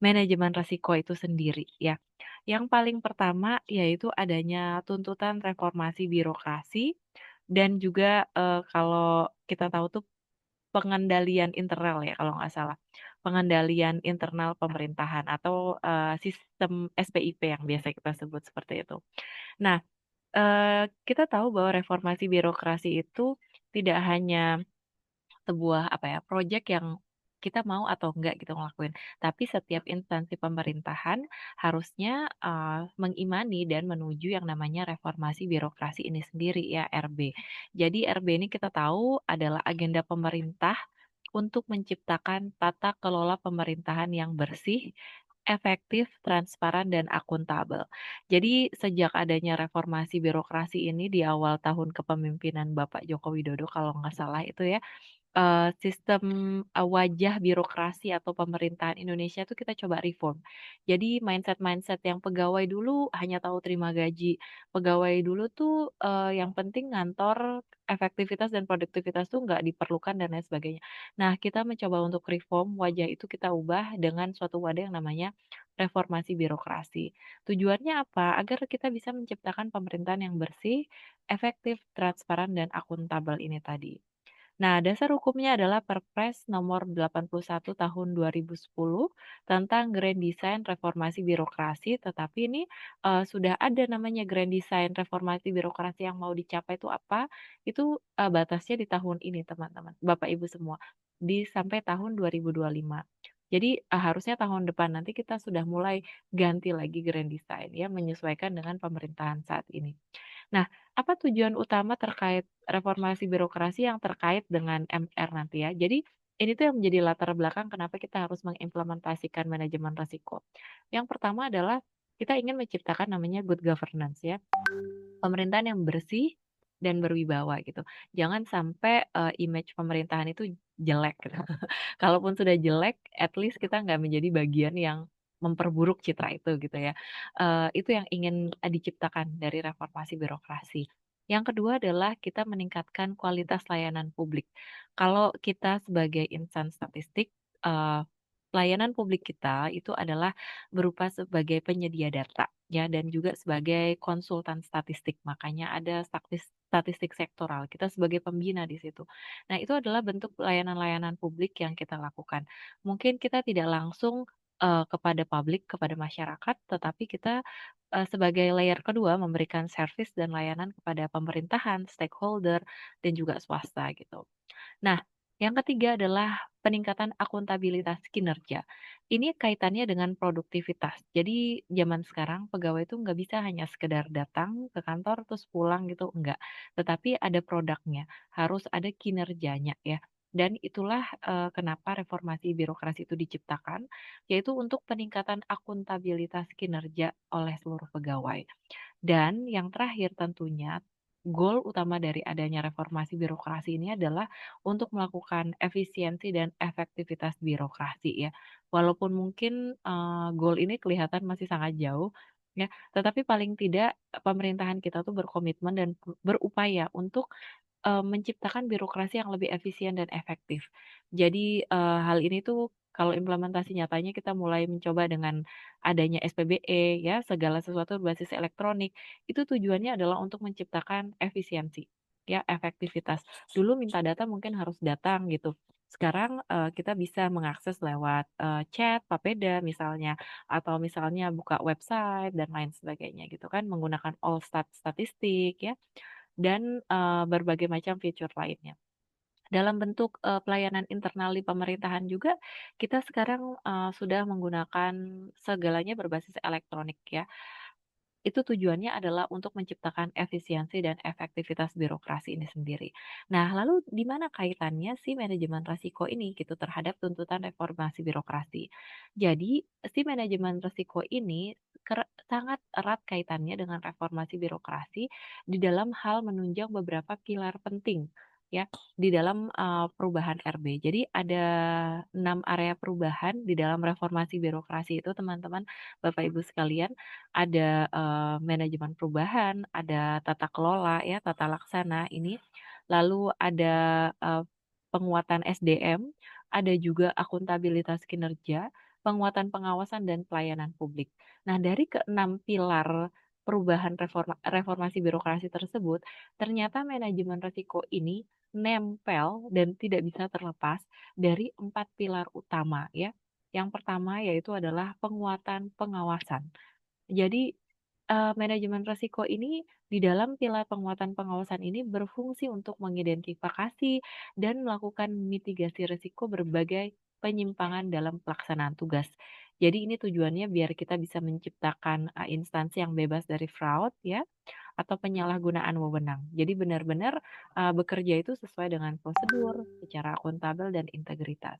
manajemen risiko itu sendiri ya. Yang paling pertama yaitu adanya tuntutan reformasi birokrasi dan juga, kalau kita tahu tuh pengendalian internal ya kalau nggak salah. Pengendalian internal pemerintahan atau, sistem SPIP yang biasa kita sebut seperti itu. Nah, kita tahu bahwa reformasi birokrasi itu tidak hanya sebuah apa ya, project yang kita mau atau enggak gitu ngelakuin. Tapi setiap instansi pemerintahan harusnya, mengimani dan menuju yang namanya reformasi birokrasi ini sendiri ya, RB. Jadi RB ini kita tahu adalah agenda pemerintah untuk menciptakan tata kelola pemerintahan yang bersih, efektif, transparan, dan akuntabel. Jadi sejak adanya reformasi birokrasi ini di awal tahun kepemimpinan Bapak Joko Widodo kalau nggak salah itu ya, sistem, wajah birokrasi atau pemerintahan Indonesia tuh kita coba reform. Jadi mindset-mindset yang pegawai dulu hanya tahu terima gaji, pegawai dulu tuh, yang penting ngantor, efektivitas dan produktivitas tuh nggak diperlukan dan lain sebagainya. Nah, kita mencoba untuk reform wajah itu kita ubah dengan suatu wadah yang namanya reformasi birokrasi. Tujuannya apa? Agar kita bisa menciptakan pemerintahan yang bersih, efektif, transparan, dan akuntabel ini tadi. Nah, dasar hukumnya adalah Perpres nomor 81 tahun 2010 tentang Grand Design Reformasi Birokrasi, tetapi ini sudah ada namanya Grand Design Reformasi Birokrasi yang mau dicapai itu apa? Itu batasnya di tahun ini, teman-teman, Bapak Ibu semua, di sampai tahun 2025. Jadi harusnya tahun depan nanti kita sudah mulai ganti lagi Grand Design ya, menyesuaikan dengan pemerintahan saat ini. Nah, apa tujuan utama terkait reformasi birokrasi yang terkait dengan MR nanti ya? Jadi ini tuh yang menjadi latar belakang kenapa kita harus mengimplementasikan manajemen risiko. Yang pertama adalah kita ingin menciptakan namanya good governance ya, pemerintahan yang bersih dan berwibawa gitu. Jangan sampai image pemerintahan itu jelek gitu. Kalaupun sudah jelek, at least kita nggak menjadi bagian yang memperburuk citra itu gitu ya. Itu yang ingin diciptakan dari reformasi birokrasi. Yang kedua adalah kita meningkatkan kualitas layanan publik. Kalau kita sebagai insan statistik, layanan publik kita itu adalah berupa sebagai penyedia data ya dan juga sebagai konsultan statistik. Makanya ada statistik sektoral. Kita sebagai pembina di situ. Nah, itu adalah bentuk layanan-layanan publik yang kita lakukan. Mungkin kita tidak langsung kepada publik, kepada masyarakat, tetapi kita sebagai layer kedua memberikan servis dan layanan kepada pemerintahan, stakeholder, dan juga swasta gitu. Nah, yang ketiga adalah peningkatan akuntabilitas kinerja. Ini kaitannya dengan produktivitas. Jadi zaman sekarang pegawai itu nggak bisa hanya sekedar datang ke kantor terus pulang gitu, enggak. Tetapi ada produknya, harus ada kinerjanya ya. Dan itulah kenapa reformasi birokrasi itu diciptakan, yaitu untuk peningkatan akuntabilitas kinerja oleh seluruh pegawai. Dan yang terakhir tentunya, goal utama dari adanya reformasi birokrasi ini adalah untuk melakukan efisiensi dan efektivitas birokrasi ya. Walaupun mungkin goal ini kelihatan masih sangat jauh, ya. Tetapi paling tidak pemerintahan kita tuh berkomitmen dan berupaya untuk menciptakan birokrasi yang lebih efisien dan efektif. Jadi, hal ini tuh kalau implementasi nyatanya kita mulai mencoba dengan adanya SPBE ya, segala sesuatu berbasis elektronik, itu tujuannya adalah untuk menciptakan efisiensi, ya, efektivitas. Dulu minta data mungkin harus datang gitu, sekarang, kita bisa mengakses lewat, chat, Papeda misalnya, atau misalnya buka website dan lain sebagainya gitu kan, menggunakan statistik ya. Dan, berbagai macam fitur lainnya. Dalam bentuk, pelayanan internal di pemerintahan juga, kita sekarang, sudah menggunakan segalanya berbasis elektronik ya. Itu tujuannya adalah untuk menciptakan efisiensi dan efektivitas birokrasi ini sendiri. Nah, lalu di mana kaitannya si manajemen risiko ini gitu terhadap tuntutan reformasi birokrasi? Jadi, si manajemen risiko ini sangat erat kaitannya dengan reformasi birokrasi di dalam hal menunjang beberapa pilar penting ya di dalam perubahan RB. Jadi ada 6 area perubahan di dalam reformasi birokrasi itu teman-teman, Bapak Ibu sekalian. Ada, manajemen perubahan, ada tata kelola ya, tata laksana ini, lalu ada, penguatan SDM, ada juga akuntabilitas kinerja, penguatan pengawasan dan pelayanan publik. Nah, dari keenam pilar perubahan reformasi birokrasi tersebut, ternyata manajemen risiko ini nempel dan tidak bisa terlepas dari 4 pilar utama ya. Yang pertama yaitu adalah penguatan pengawasan. Jadi, manajemen risiko ini di dalam pilar penguatan pengawasan ini berfungsi untuk mengidentifikasi dan melakukan mitigasi risiko berbagai penyimpangan dalam pelaksanaan tugas. Jadi ini tujuannya biar kita bisa menciptakan, instansi yang bebas dari fraud ya, atau penyalahgunaan wewenang. Jadi benar-benar, bekerja itu sesuai dengan prosedur, secara akuntabel dan integritas.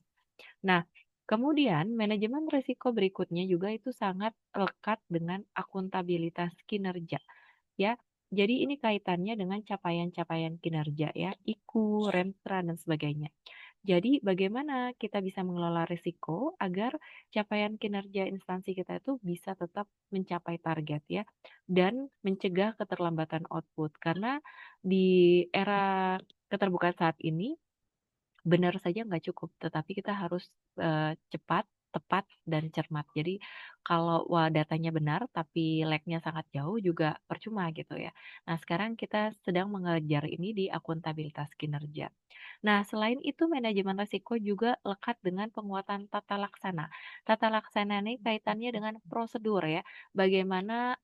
Nah, kemudian manajemen risiko berikutnya juga itu sangat lekat dengan akuntabilitas kinerja, ya. Jadi ini kaitannya dengan capaian-capaian kinerja ya, IKU, Remstra dan sebagainya. Jadi bagaimana kita bisa mengelola risiko agar capaian kinerja instansi kita itu bisa tetap mencapai target ya dan mencegah keterlambatan output. Karena di era keterbukaan saat ini benar saja nggak cukup, tetapi kita harus, cepat, tepat, dan cermat. Jadi kalau datanya benar tapi lag-nya sangat jauh juga percuma gitu ya. Nah sekarang kita sedang mengejar ini di akuntabilitas kinerja. Nah, selain itu manajemen risiko juga lekat dengan penguatan tata laksana. Tata laksana ini kaitannya dengan prosedur ya. Bagaimana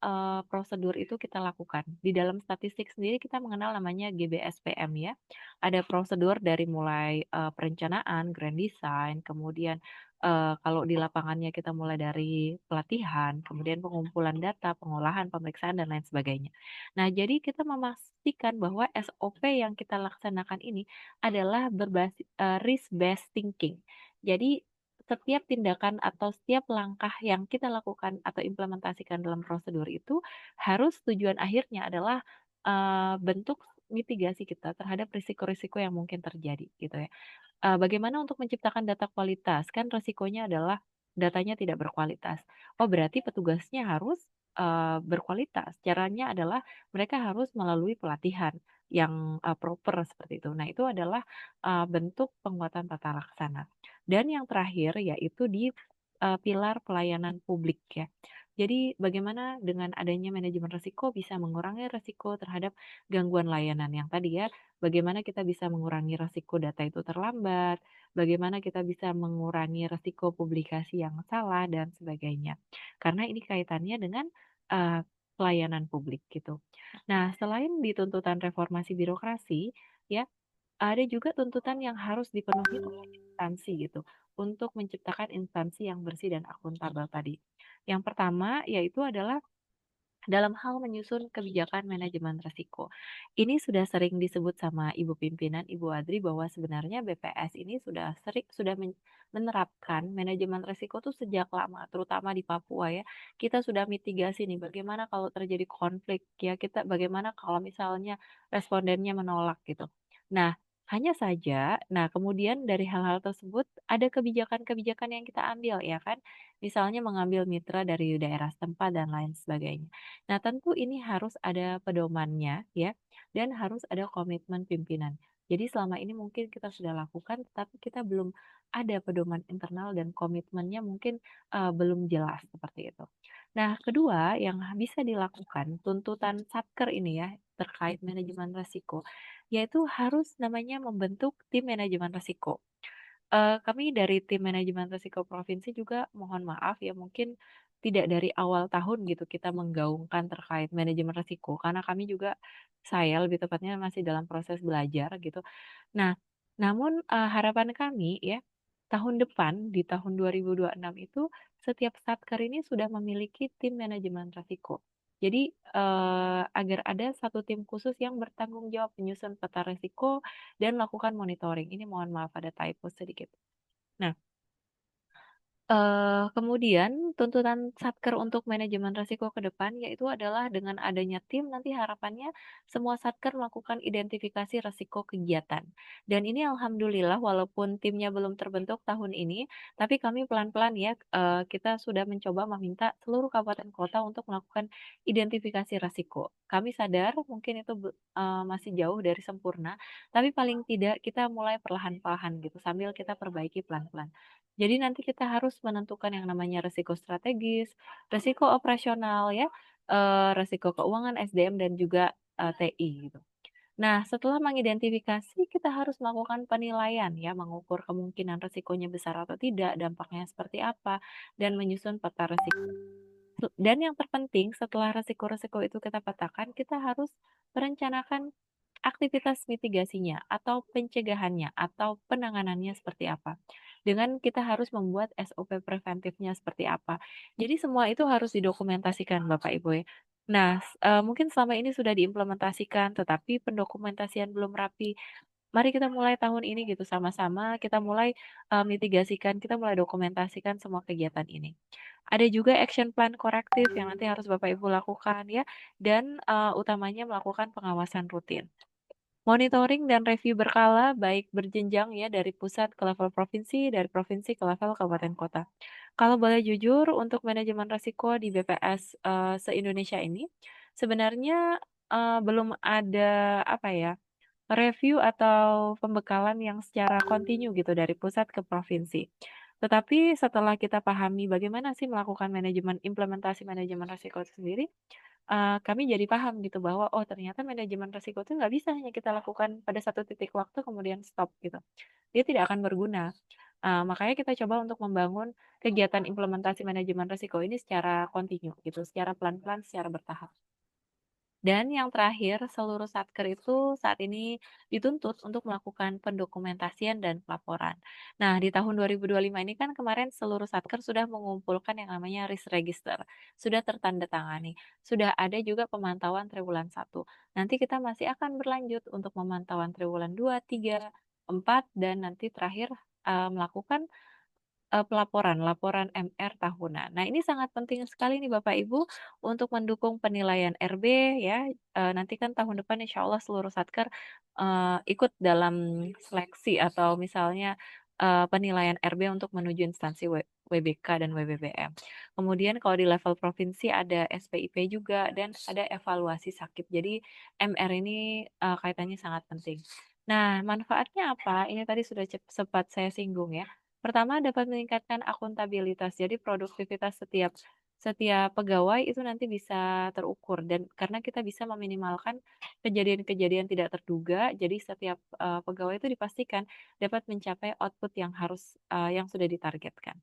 prosedur itu kita lakukan. Di dalam statistik sendiri kita mengenal namanya GBSPM ya. Ada prosedur dari mulai perencanaan, grand design, kemudian kalau di lapangannya kita mulai dari pelatihan, kemudian pengumpulan data, pengolahan, pemeriksaan dan lain sebagainya. Nah, jadi kita memastikan bahwa SOP yang kita laksanakan ini adalah berbasis risk based thinking. Jadi setiap tindakan atau setiap langkah yang kita lakukan atau implementasikan dalam prosedur itu harus tujuan akhirnya adalah bentuk mitigasi kita terhadap risiko-risiko yang mungkin terjadi gitu ya. Bagaimana untuk menciptakan data kualitas? Kan resikonya adalah datanya tidak berkualitas. Oh, berarti petugasnya harus, berkualitas. Caranya adalah mereka harus melalui pelatihan yang, proper seperti itu. Nah, itu adalah, bentuk penguatan tata laksana. Dan yang terakhir yaitu di, pilar pelayanan publik ya. Jadi bagaimana dengan adanya manajemen risiko bisa mengurangi risiko terhadap gangguan layanan yang tadi ya, bagaimana kita bisa mengurangi risiko data itu terlambat, bagaimana kita bisa mengurangi risiko publikasi yang salah dan sebagainya. Karena ini kaitannya dengan pelayanan publik gitu. Nah, selain di tuntutan reformasi birokrasi, ya, ada juga tuntutan yang harus dipenuhi oleh instansi gitu untuk menciptakan instansi yang bersih dan akuntabel tadi. Yang pertama yaitu adalah dalam hal menyusun kebijakan manajemen risiko. Ini sudah sering disebut sama Ibu pimpinan, Ibu Adri, bahwa sebenarnya BPS ini sudah menerapkan manajemen risiko tuh sejak lama, terutama di Papua ya. Kita sudah mitigasi nih bagaimana kalau terjadi konflik ya, kita bagaimana kalau misalnya respondennya menolak gitu. Nah, Hanya saja, nah kemudian dari hal-hal tersebut ada kebijakan-kebijakan yang kita ambil ya kan. Misalnya mengambil mitra dari daerah setempat dan lain sebagainya. Nah, tentu ini harus ada pedomannya ya dan harus ada komitmen pimpinan. Jadi selama ini mungkin kita sudah lakukan tetapi kita belum ada pedoman internal dan komitmennya mungkin belum jelas seperti itu. Nah, kedua yang bisa dilakukan tuntutan Satker ini ya terkait manajemen risiko yaitu harus namanya membentuk tim manajemen risiko. Kami dari tim manajemen risiko provinsi juga mohon maaf ya mungkin tidak dari awal tahun gitu kita menggaungkan terkait manajemen risiko karena kami juga saya lebih tepatnya masih dalam proses belajar gitu. Nah, namun harapan kami ya tahun depan di tahun 2026 itu setiap satker ini sudah memiliki tim manajemen risiko. Jadi agar ada satu tim khusus yang bertanggung jawab menyusun peta risiko dan melakukan monitoring. Ini mohon maaf ada typo sedikit. Nah, kemudian tuntutan Satker untuk manajemen risiko ke depan yaitu adalah dengan adanya tim nanti harapannya semua Satker melakukan identifikasi risiko kegiatan. Dan ini alhamdulillah walaupun timnya belum terbentuk tahun ini, tapi kami pelan-pelan ya kita sudah mencoba meminta seluruh kabupaten kota untuk melakukan identifikasi risiko. Kami sadar mungkin itu masih jauh dari sempurna, tapi paling tidak kita mulai perlahan-lahan gitu sambil kita perbaiki pelan-pelan. Jadi nanti kita harus menentukan yang namanya resiko strategis, resiko operasional ya, resiko keuangan SDM dan juga TI gitu. Nah, setelah mengidentifikasi kita harus melakukan penilaian ya, mengukur kemungkinan resikonya besar atau tidak, dampaknya seperti apa, dan menyusun peta resiko. Dan yang terpenting setelah resiko-resiko itu kita petakan, kita harus merencanakan aktivitas mitigasinya atau pencegahannya atau penanganannya seperti apa. Dengan kita harus membuat SOP preventifnya seperti apa. Jadi semua itu harus didokumentasikan Bapak Ibu ya. Nah, mungkin selama ini sudah diimplementasikan tetapi pendokumentasian belum rapi. Mari kita mulai tahun ini gitu sama-sama kita mulai mitigasikan, kita mulai dokumentasikan semua kegiatan ini. Ada juga action plan korektif yang nanti harus Bapak Ibu lakukan ya dan utamanya melakukan pengawasan rutin. Monitoring dan review berkala baik berjenjang ya dari pusat ke level provinsi, dari provinsi ke level kabupaten kota. Kalau boleh jujur untuk manajemen risiko di BPS se-Indonesia ini sebenarnya belum ada apa ya review atau pembekalan yang secara kontinu gitu dari pusat ke provinsi. Tetapi setelah kita pahami bagaimana sih melakukan manajemen implementasi manajemen risiko itu sendiri, kami jadi paham gitu bahwa, oh ternyata manajemen risiko itu nggak bisa hanya kita lakukan pada satu titik waktu kemudian stop gitu. Dia tidak akan berguna. Makanya kita coba untuk membangun kegiatan implementasi manajemen risiko ini secara kontinu gitu, secara pelan-pelan, secara bertahap. Dan yang terakhir, seluruh Satker itu saat ini dituntut untuk melakukan pendokumentasian dan pelaporan. Nah, di tahun 2025 ini kan kemarin seluruh Satker sudah mengumpulkan yang namanya risk register, sudah tertandatangani, sudah ada juga pemantauan triwulan 1. Nanti kita masih akan berlanjut untuk pemantauan triwulan 2, 3, 4, dan nanti terakhir melakukan laporan MR tahunan. Nah, ini sangat penting sekali nih Bapak Ibu untuk mendukung penilaian RB ya. Nanti kan tahun depan insya Allah seluruh Satker ikut dalam seleksi atau misalnya penilaian RB untuk menuju instansi WBK dan WBBM. Kemudian kalau di level provinsi ada SPIP juga dan ada evaluasi sakit. Jadi MR ini kaitannya sangat penting. Nah, manfaatnya apa? Ini tadi sudah sempat saya singgung ya. Pertama dapat meningkatkan akuntabilitas. Jadi produktivitas setiap setiap pegawai itu nanti bisa terukur dan karena kita bisa meminimalkan kejadian-kejadian tidak terduga, jadi setiap pegawai itu dipastikan dapat mencapai output yang harus yang sudah ditargetkan.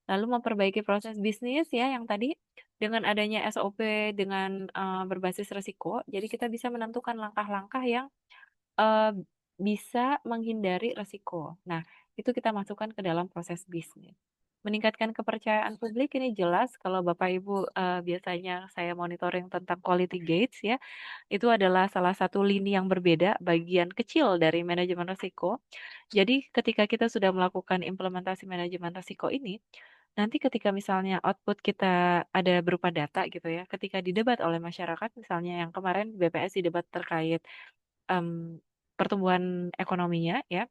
Lalu memperbaiki proses bisnis ya yang tadi dengan adanya SOP dengan berbasis risiko, jadi kita bisa menentukan langkah-langkah yang eee, bisa menghindari resiko. Nah, itu kita masukkan ke dalam proses bisnis. Meningkatkan kepercayaan publik ini jelas kalau Bapak Ibu, biasanya saya monitoring tentang quality gates ya, itu adalah salah satu lini yang berbeda, bagian kecil dari manajemen risiko. Jadi ketika kita sudah melakukan implementasi manajemen risiko ini, nanti ketika misalnya output kita ada berupa data gitu ya, ketika didebat oleh masyarakat misalnya yang kemarin BPS didebat terkait, mmm pertumbuhan ekonominya ya.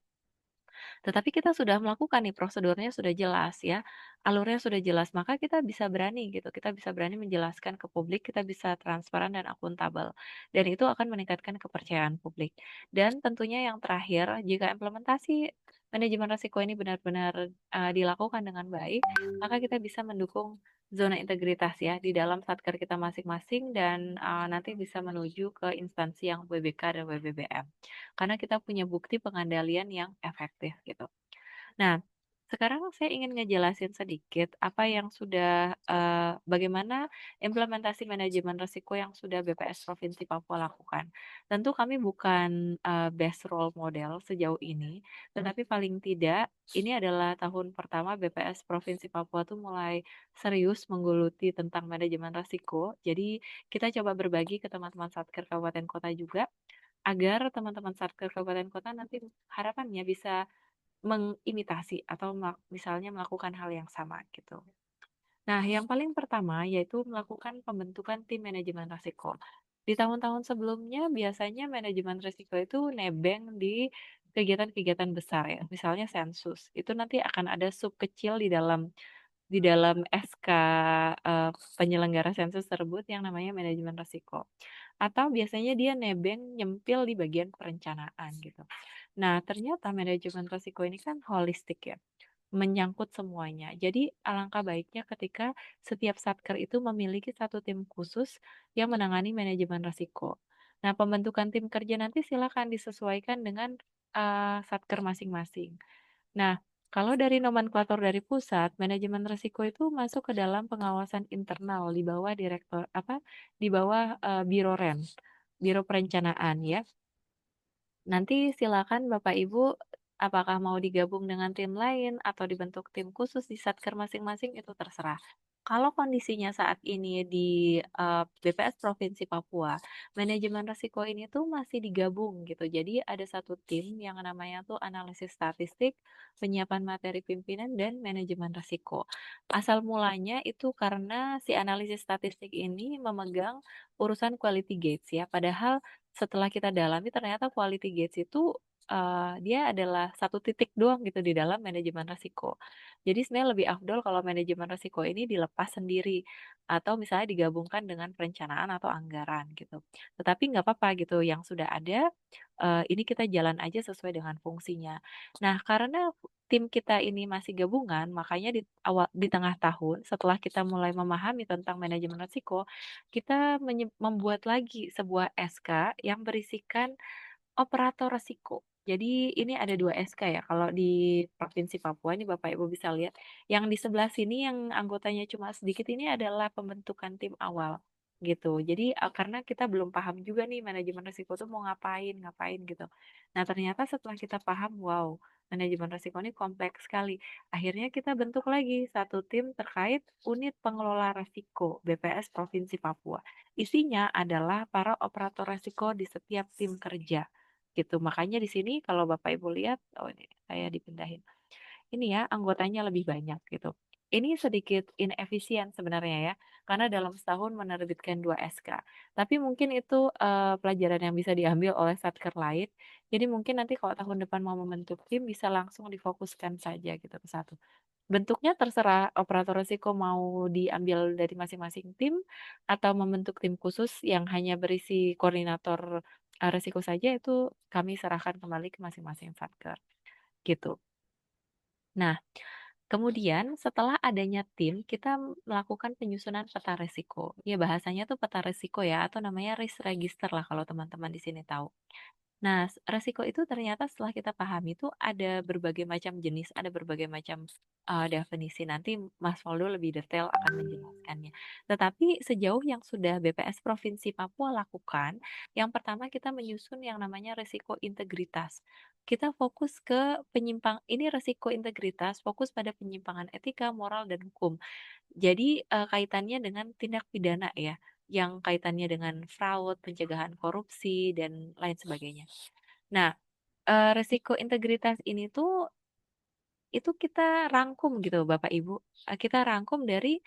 Tetapi kita sudah melakukan nih prosedurnya sudah jelas ya, alurnya sudah jelas, maka kita bisa berani gitu, kita bisa berani menjelaskan ke publik, kita bisa transparan dan akuntabel. Dan itu akan meningkatkan kepercayaan publik. Dan tentunya yang terakhir, jika implementasi manajemen risiko ini benar-benar dilakukan dengan baik, maka kita bisa mendukung zona integritas ya di dalam satker kita masing-masing dan nanti bisa menuju ke instansi yang WBK dan WBBM karena kita punya bukti pengandalian yang efektif gitu. Nah, sekarang saya ingin ngejelasin sedikit apa yang sudah bagaimana implementasi manajemen risiko yang sudah BPS Provinsi Papua lakukan. Tentu kami bukan best role model sejauh ini, tetapi paling tidak ini adalah tahun pertama BPS Provinsi Papua tuh mulai serius menggeluti tentang manajemen risiko. Jadi kita coba berbagi ke teman-teman Satker Kabupaten Kota juga agar teman-teman Satker Kabupaten Kota nanti harapannya bisa mengimitasi atau misalnya melakukan hal yang sama gitu. Nah, yang paling pertama yaitu melakukan pembentukan tim manajemen risiko. Di tahun-tahun sebelumnya biasanya manajemen risiko itu nebeng di kegiatan-kegiatan besar ya, misalnya sensus. Itu nanti akan ada sub kecil di dalam SK penyelenggara sensus tersebut yang namanya manajemen risiko. Atau biasanya dia nebeng nyempil di bagian perencanaan gitu. Nah, ternyata manajemen risiko ini kan holistik ya, menyangkut semuanya. Jadi alangkah baiknya ketika setiap satker itu memiliki satu tim khusus yang menangani manajemen risiko. Nah, pembentukan tim kerja nanti silakan disesuaikan dengan satker masing-masing. Nah, kalau dari nomenklatur dari pusat, manajemen risiko itu masuk ke dalam pengawasan internal di bawah di bawah Biro REN, Biro Perencanaan ya. Nanti silakan Bapak Ibu apakah mau digabung dengan tim lain atau dibentuk tim khusus di satker masing-masing itu terserah. Kalau kondisinya saat ini di BPS Provinsi Papua, manajemen risiko ini tuh masih digabung gitu. Jadi ada satu tim yang namanya tuh analisis statistik, penyiapan materi pimpinan, dan manajemen risiko. Asal mulanya itu karena si analisis statistik ini memegang urusan quality gates ya. Padahal setelah kita dalami ternyata quality gates itu dia adalah satu titik doang gitu di dalam manajemen risiko. Jadi sebenarnya lebih afdol kalau manajemen risiko ini dilepas sendiri atau misalnya digabungkan dengan perencanaan atau anggaran gitu. Tetapi nggak apa-apa gitu, yang sudah ada ini kita jalan aja sesuai dengan fungsinya. Nah, karena tim kita ini masih gabungan, makanya di tengah tahun setelah kita mulai memahami tentang manajemen risiko, kita membuat lagi sebuah SK yang berisikan operator resiko. Jadi ini ada 2 SK ya, kalau di Provinsi Papua ini Bapak Ibu bisa lihat. Yang di sebelah sini yang anggotanya cuma sedikit ini adalah pembentukan tim awal gitu. Jadi karena kita belum paham juga nih manajemen risiko tuh mau ngapain gitu. Nah ternyata setelah kita paham, wow, manajemen risiko ini kompleks sekali. Akhirnya kita bentuk lagi satu tim terkait unit pengelola risiko BPS Provinsi Papua. Isinya adalah para operator risiko di setiap tim kerja gitu. Makanya di sini kalau Bapak Ibu lihat, oh ini saya dipindahin. Ini ya anggotanya lebih banyak gitu. Ini sedikit inefisien sebenarnya ya, karena dalam setahun menerbitkan 2 SK. Tapi mungkin itu pelajaran yang bisa diambil oleh satker lain. Jadi mungkin nanti kalau tahun depan mau membentuk tim bisa langsung difokuskan saja gitu ke satu. Bentuknya terserah operator risiko mau diambil dari masing-masing tim atau membentuk tim khusus yang hanya berisi koordinator risiko saja itu kami serahkan kembali ke masing-masing satker gitu. Nah, kemudian setelah adanya tim, kita melakukan penyusunan peta risiko. Ya bahasanya tuh peta risiko ya atau namanya risk register lah kalau teman-teman di sini tahu. Nah, resiko itu ternyata setelah kita pahami itu ada berbagai macam jenis, ada berbagai macam definisi. Nanti Mas Waldo lebih detail akan menjelaskannya. Tetapi sejauh yang sudah BPS Provinsi Papua lakukan, yang pertama kita menyusun yang namanya resiko integritas. Kita fokus ke ini resiko integritas, fokus pada penyimpangan etika, moral, dan hukum. Jadi kaitannya dengan tindak pidana ya, yang kaitannya dengan fraud, pencegahan korupsi, dan lain sebagainya. Nah, resiko integritas ini tuh itu kita rangkum gitu Bapak Ibu. Kita rangkum dari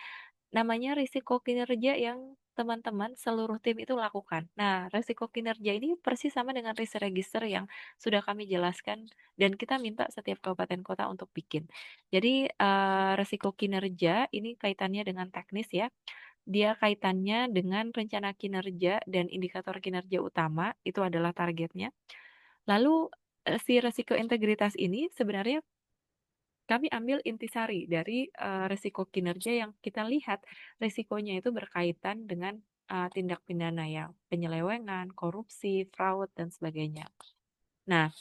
namanya risiko kinerja yang teman-teman seluruh tim itu lakukan. Nah, resiko kinerja ini persis sama dengan risk register yang sudah kami jelaskan dan kita minta setiap kabupaten kota untuk bikin. Jadi, resiko kinerja ini kaitannya dengan teknis ya. Dia kaitannya dengan rencana kinerja dan indikator kinerja utama, itu adalah targetnya. Lalu, si resiko integritas ini sebenarnya kami ambil intisari dari resiko kinerja yang kita lihat resikonya itu berkaitan dengan tindak pidana ya, penyelewengan, korupsi, fraud, dan sebagainya. Nah,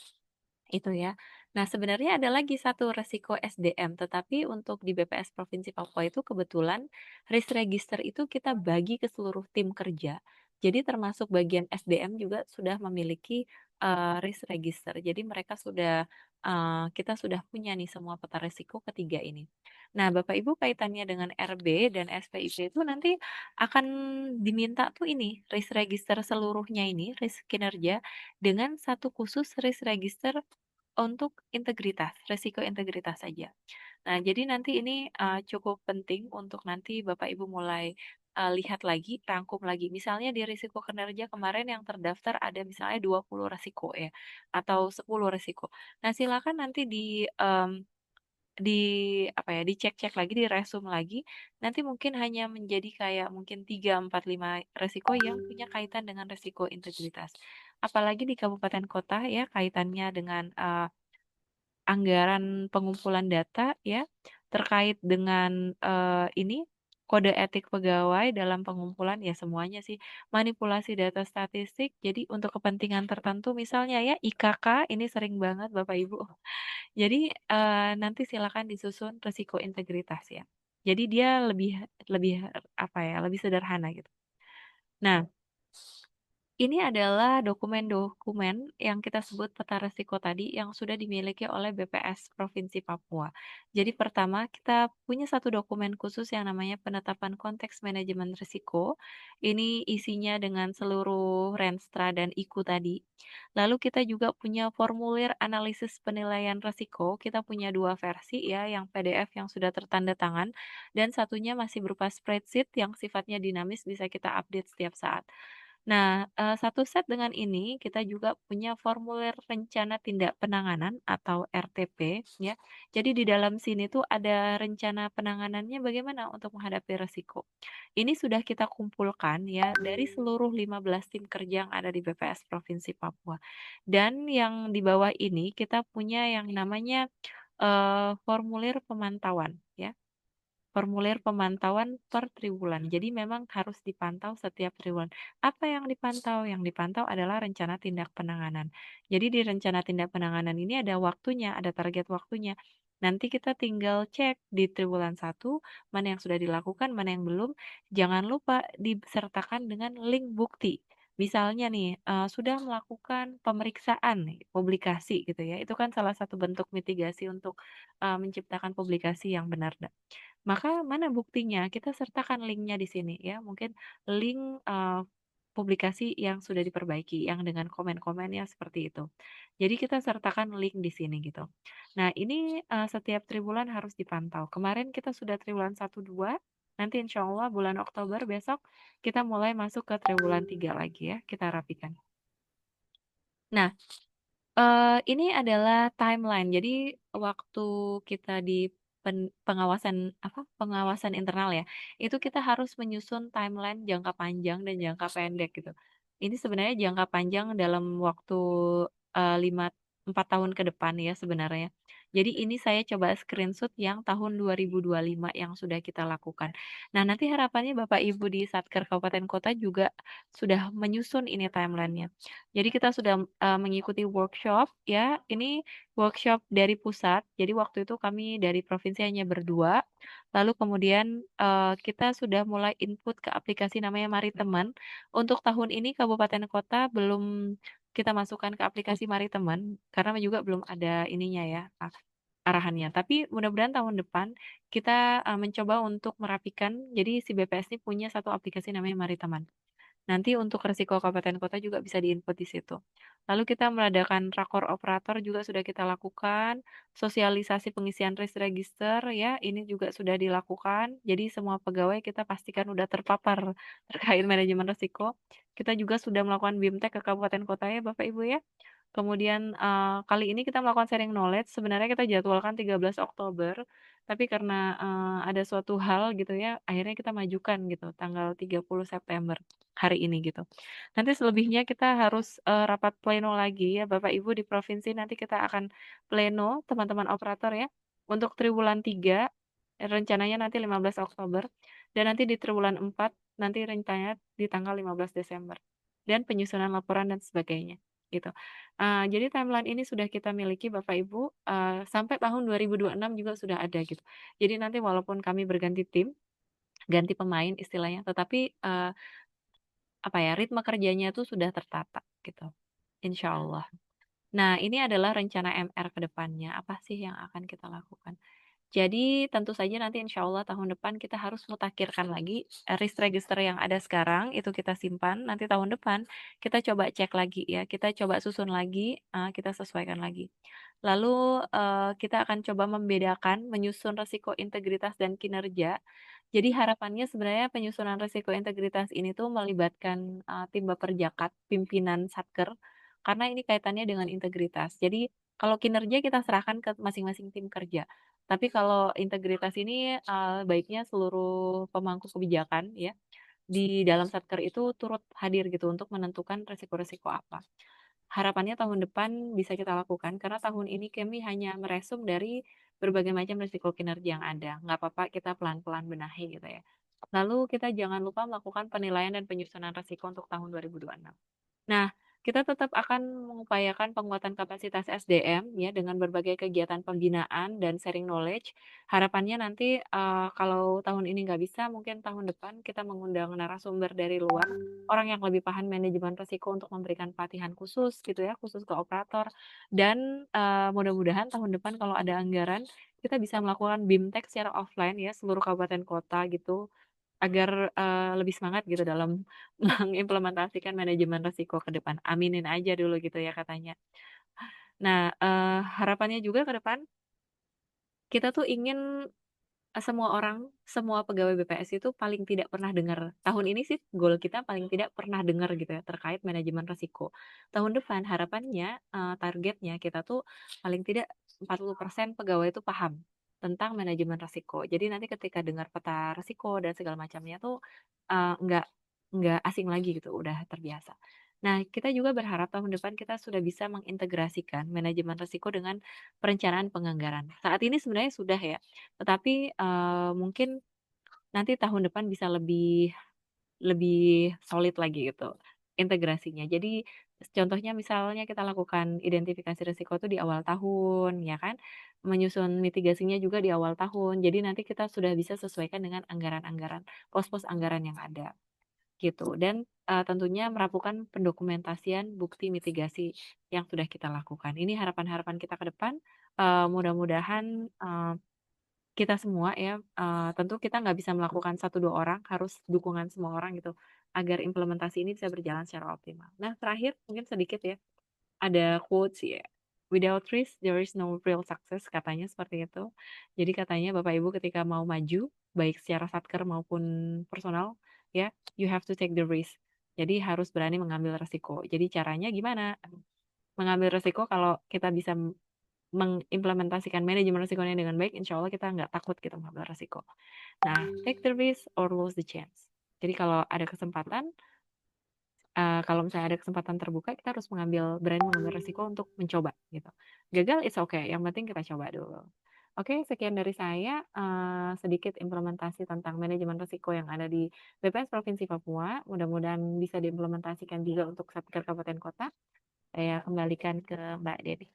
itu ya. Nah, sebenarnya ada lagi satu resiko SDM, tetapi untuk di BPS Provinsi Papua itu kebetulan risk register itu kita bagi ke seluruh tim kerja. Jadi termasuk bagian SDM juga sudah memiliki risk register. Jadi mereka sudah kita sudah punya nih semua peta risiko ketiga ini. Nah, Bapak Ibu kaitannya dengan RB dan SPIP itu nanti akan diminta tuh ini risk register seluruhnya ini risk kinerja dengan satu khusus risk register untuk integritas, resiko integritas saja. Nah, jadi nanti ini cukup penting untuk nanti Bapak Ibu mulai lihat lagi, rangkum lagi. Misalnya di risiko kinerja kemarin yang terdaftar ada misalnya 20 resiko ya, atau 10 resiko. Nah, silakan nanti di apa ya, dicek-cek lagi, diresum lagi. Nanti mungkin hanya menjadi kayak mungkin 3, 4, 5 resiko yang punya kaitan dengan resiko integritas. Apalagi di kabupaten kota ya, kaitannya dengan anggaran pengumpulan data ya terkait dengan ini kode etik pegawai dalam pengumpulan ya semuanya sih manipulasi data statistik jadi untuk kepentingan tertentu misalnya ya IKK ini sering banget Bapak Ibu. Jadi nanti silakan disusun risiko integritas ya. Jadi dia lebih lebih apa ya lebih sederhana gitu. Nah, ini adalah dokumen-dokumen yang kita sebut peta risiko tadi yang sudah dimiliki oleh BPS Provinsi Papua. Jadi pertama kita punya satu dokumen khusus yang namanya penetapan konteks manajemen risiko. Ini isinya dengan seluruh Renstra dan IKU tadi. Lalu kita juga punya formulir analisis penilaian risiko. Kita punya dua versi ya, yang PDF yang sudah tertanda tangan dan satunya masih berupa spreadsheet yang sifatnya dinamis bisa kita update setiap saat. Nah, satu set dengan ini kita juga punya formulir rencana tindak penanganan atau RTP ya. Jadi di dalam sini tuh ada rencana penanganannya bagaimana untuk menghadapi resiko. Ini sudah kita kumpulkan ya dari seluruh 15 tim kerja yang ada di BPS Provinsi Papua. Dan yang di bawah ini kita punya yang namanya formulir pemantauan ya. Formulir pemantauan per triwulan. Jadi memang harus dipantau setiap triwulan. Apa yang dipantau? Yang dipantau adalah rencana tindak penanganan. Jadi di rencana tindak penanganan ini ada waktunya, ada target waktunya. Nanti kita tinggal cek di triwulan 1, mana yang sudah dilakukan, mana yang belum. Jangan lupa disertakan dengan link bukti. Misalnya nih, sudah melakukan pemeriksaan nih, publikasi gitu ya. Itu kan salah satu bentuk mitigasi untuk menciptakan publikasi yang benar. Maka mana buktinya? Kita sertakan linknya di sini ya. Mungkin link publikasi yang sudah diperbaiki, yang dengan komen-komennya seperti itu. Jadi kita sertakan link di sini gitu. Nah ini setiap triwulan harus dipantau. Kemarin kita sudah triwulan 1, 2, nanti insya Allah bulan Oktober besok kita mulai masuk ke triwulan 3 lagi ya, kita rapikan. Nah, ini adalah timeline. Jadi waktu kita di pengawasan apa, pengawasan internal ya, itu kita harus menyusun timeline jangka panjang dan jangka pendek gitu. Ini sebenarnya jangka panjang dalam waktu 5 4 tahun ke depan ya sebenarnya. Jadi ini saya coba screenshot yang tahun 2025 yang sudah kita lakukan. Nah, nanti harapannya Bapak Ibu di Satker Kabupaten Kota juga sudah menyusun ini timelinenya. Jadi kita sudah mengikuti workshop ya. Ini workshop dari pusat. Jadi waktu itu kami dari provinsi hanya berdua. Lalu kemudian kita sudah mulai input ke aplikasi namanya Mari Teman. Untuk tahun ini kabupaten kota belum kita masukkan ke aplikasi Mari Teman karena juga belum ada ininya ya arahannya. Tapi mudah-mudahan tahun depan kita mencoba untuk merapikan. Jadi si BPS ini punya satu aplikasi namanya Mari Teman. Nanti untuk risiko kabupaten kota juga bisa diinput di situ. Lalu kita mengadakan rakor operator juga sudah kita lakukan, sosialisasi pengisian risk register ya, ini juga sudah dilakukan. Jadi semua pegawai kita pastikan udah terpapar terkait manajemen risiko. Kita juga sudah melakukan BIMTEK ke kabupaten kota ya Bapak Ibu ya. Kemudian kali ini kita melakukan sharing knowledge, sebenarnya kita jadwalkan 13 Oktober, tapi karena ada suatu hal gitu ya, akhirnya kita majukan gitu, tanggal 30 September, hari ini gitu. Nanti selebihnya kita harus rapat pleno lagi ya Bapak Ibu di provinsi, nanti kita akan pleno teman-teman operator ya, untuk triwulan 3, rencananya nanti 15 Oktober, dan nanti di triwulan 4, nanti rencananya di tanggal 15 Desember. Dan penyusunan laporan dan sebagainya, gitu. Jadi timeline ini sudah kita miliki Bapak Ibu, sampai tahun 2026 juga sudah ada gitu. Jadi nanti walaupun kami berganti tim, ganti pemain istilahnya, tetapi, apa ya, ritme kerjanya tuh sudah tertata gitu, insya Allah. Nah, ini adalah rencana MR ke depannya, apa sih yang akan kita lakukan. Jadi tentu saja nanti insya Allah tahun depan kita harus mutakhirkan lagi risk register yang ada sekarang itu kita simpan. Nanti tahun depan kita coba cek lagi ya, kita coba susun lagi, kita sesuaikan lagi. Lalu kita akan coba membedakan, menyusun risiko integritas dan kinerja. Jadi harapannya sebenarnya penyusunan risiko integritas ini tuh melibatkan tim Baperjakat, pimpinan Satker, karena ini kaitannya dengan integritas. Jadi kalau kinerja kita serahkan ke masing-masing tim kerja. Tapi kalau integritas ini baiknya seluruh pemangku kebijakan ya di dalam Satker itu turut hadir gitu untuk menentukan resiko-resiko apa. Harapannya tahun depan bisa kita lakukan karena tahun ini kami hanya meresum dari berbagai macam risiko kinerja yang ada. Nggak apa-apa kita pelan-pelan benahi gitu ya. Lalu kita jangan lupa melakukan penilaian dan penyusunan risiko untuk tahun 2026. Nah, kita tetap akan mengupayakan penguatan kapasitas SDM ya dengan berbagai kegiatan pembinaan dan sharing knowledge. Harapannya nanti kalau tahun ini nggak bisa, mungkin tahun depan kita mengundang narasumber dari luar, orang yang lebih paham manajemen risiko untuk memberikan pelatihan khusus gitu ya, khusus ke operator. Dan mudah-mudahan tahun depan kalau ada anggaran, kita bisa melakukan BIMTEK secara offline ya, seluruh kabupaten kota gitu agar lebih semangat gitu dalam mengimplementasikan manajemen risiko ke depan. Aminin aja dulu gitu ya katanya. Nah, harapannya juga ke depan kita tuh ingin semua orang, semua pegawai BPS itu paling tidak pernah dengar. Tahun ini sih goal kita paling tidak pernah dengar gitu ya terkait manajemen risiko. Tahun depan harapannya targetnya kita tuh paling tidak 40% pegawai itu paham tentang manajemen risiko. Jadi nanti ketika dengar peta risiko dan segala macamnya tuh nggak asing lagi gitu, udah terbiasa. Nah, kita juga berharap tahun depan kita sudah bisa mengintegrasikan manajemen risiko dengan perencanaan penganggaran. Saat ini sebenarnya sudah ya, tetapi mungkin nanti tahun depan bisa lebih lebih solid lagi gitu integrasinya. Jadi contohnya misalnya kita lakukan identifikasi risiko itu di awal tahun, ya kan? Menyusun mitigasinya juga di awal tahun. Jadi nanti kita sudah bisa sesuaikan dengan anggaran-anggaran, pos-pos anggaran yang ada gitu. Dan tentunya merapukan pendokumentasian bukti mitigasi yang sudah kita lakukan. Ini harapan-harapan kita ke depan. Mudah-mudahan kita semua ya, tentu kita nggak bisa melakukan satu dua orang, harus dukungan semua orang gitu, agar implementasi ini bisa berjalan secara optimal. Nah, terakhir mungkin sedikit ya, ada quotes ya, "Without risk, there is no real success," katanya seperti itu. Jadi katanya Bapak Ibu ketika mau maju, baik secara satker maupun personal, ya, you have to take the risk. Jadi harus berani mengambil resiko. Jadi caranya gimana? Mengambil resiko kalau kita bisa mengimplementasikan manajemen risikonya dengan baik, insya Allah kita nggak takut kita mengambil risiko. Nah, take the risk or lose the chance. Jadi kalau ada kesempatan, kalau misalnya ada kesempatan terbuka, kita harus berani mengambil risiko untuk mencoba gitu. Gagal, it's okay. Yang penting kita coba dulu. Oke, sekian dari saya. Sedikit implementasi tentang manajemen risiko yang ada di BPS Provinsi Papua. Mudah-mudahan bisa diimplementasikan juga untuk Satker Kabupaten Kota. Saya kembalikan ke Mbak Dedi.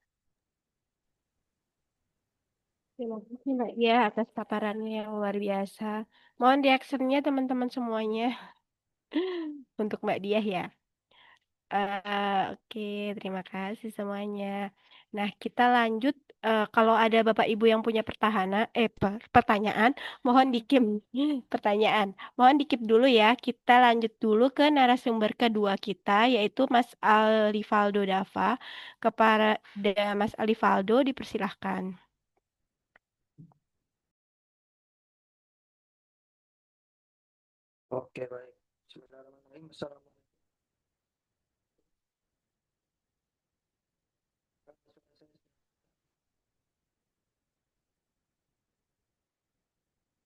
Terima kasih Mbak Dia atas paparannya yang luar biasa. Mohon reaksinya teman-teman semuanya untuk Mbak Dia ya. Oke, terima kasih semuanya. Nah, kita lanjut kalau ada Bapak Ibu yang punya pertanyaan, mohon dikip pertanyaan. Mohon dikip dulu ya. Kita lanjut dulu ke narasumber kedua kita, yaitu Mas Alivaldo Dava. Kepada Mas Alivaldo, dipersilahkan. Oke, baik. Bismillahirrahmanirrahim. Assalamualaikum.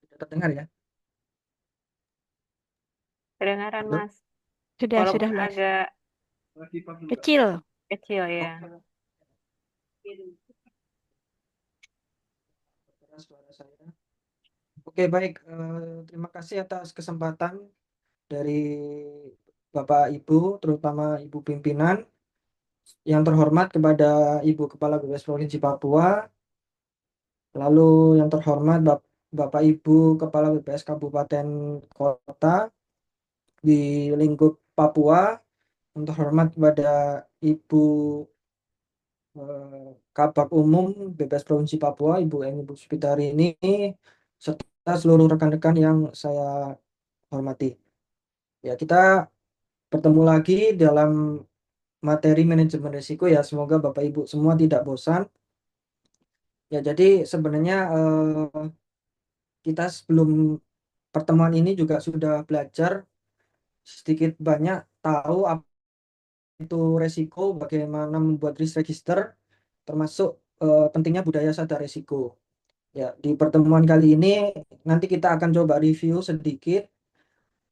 Sudah terdengar ya? Kedengaran, Halo? Mas. Sudah, Walaupun Mas. agak Kecil. kecil ya. Suara saya. Oke, baik. Terima kasih atas kesempatan dari Bapak Ibu, terutama Ibu pimpinan. Yang terhormat kepada Ibu Kepala BPS Provinsi Papua, lalu yang terhormat Bapak Ibu Kepala BPS Kabupaten Kota di lingkup Papua, yang terhormat kepada Ibu Kabak Umum BPS Provinsi Papua, Ibu Eni Puspitari ini, serta seluruh rekan-rekan yang saya hormati. Ya, kita bertemu lagi dalam materi manajemen risiko ya. Semoga Bapak Ibu semua tidak bosan. Ya, jadi sebenarnya kita sebelum pertemuan ini juga sudah belajar sedikit banyak tahu apa itu resiko, bagaimana membuat risk register, termasuk pentingnya budaya sadar risiko. Ya, di pertemuan kali ini nanti kita akan coba review sedikit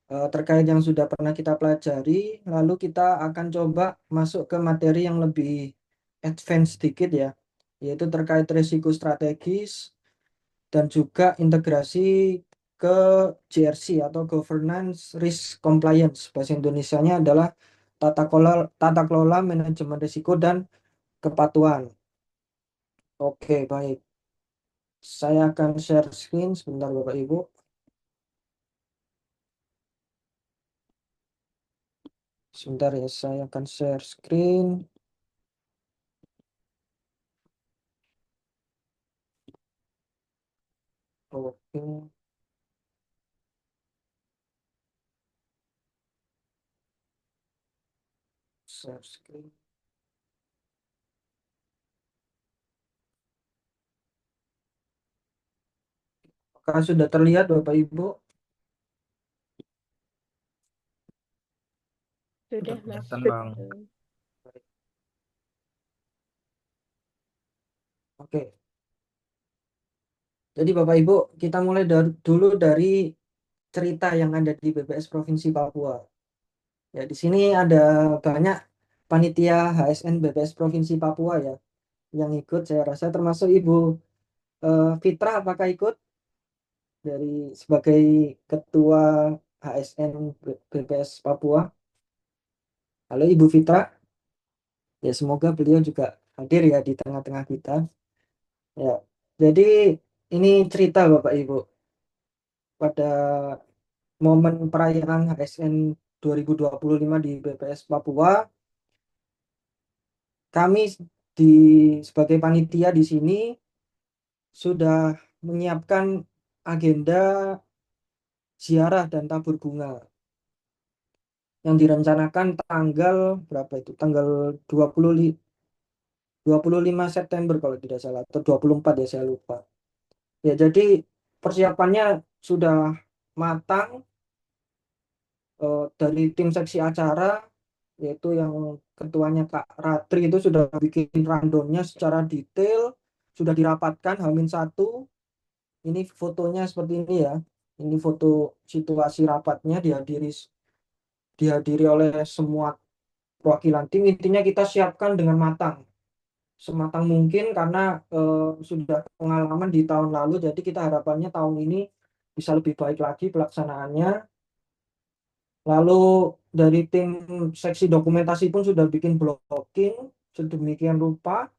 terkait yang sudah pernah kita pelajari, lalu kita akan coba masuk ke materi yang lebih advance sedikit ya, yaitu terkait risiko strategis dan juga integrasi ke GRC atau Governance Risk Compliance. Bahasa Indonesianya adalah tata kelola manajemen risiko dan kepatuhan. Oke, baik. Saya akan share screen sebentar Bapak Ibu. Sebentar ya, saya akan share screen. Oke, share screen. Apakah sudah terlihat Bapak Ibu? Sudah, Mas. kelihatan, Bang. Oke. Jadi Bapak Ibu, kita mulai dulu dari cerita yang ada di BPS Provinsi Papua. Ya, di sini ada banyak panitia HSN BPS Provinsi Papua ya yang ikut. Saya rasa termasuk Ibu Fitra, apakah ikut dari sebagai Ketua HSN BPS Papua? Halo Ibu Fitra. Ya, semoga beliau juga hadir ya di tengah-tengah kita. Ya, jadi ini cerita Bapak Ibu pada momen perayaan HSN 2025 di BPS Papua. Kami sebagai panitia di sini sudah menyiapkan agenda ziarah dan tabur bunga yang direncanakan tanggal berapa itu? Tanggal 25 September kalau tidak salah, atau 24 ya, saya lupa. Ya, jadi persiapannya sudah matang dari tim seksi acara, yaitu yang ketuanya Kak Ratri itu sudah bikin rundownnya secara detail, sudah dirapatkan H-1. Ini fotonya seperti ini ya. Ini foto situasi rapatnya, dihadiri oleh semua perwakilan tim. Intinya kita siapkan dengan matang, sematang mungkin karena sudah pengalaman di tahun lalu. Jadi kita harapannya tahun ini bisa lebih baik lagi pelaksanaannya. Lalu dari tim seksi dokumentasi pun sudah bikin blocking sedemikian rupa.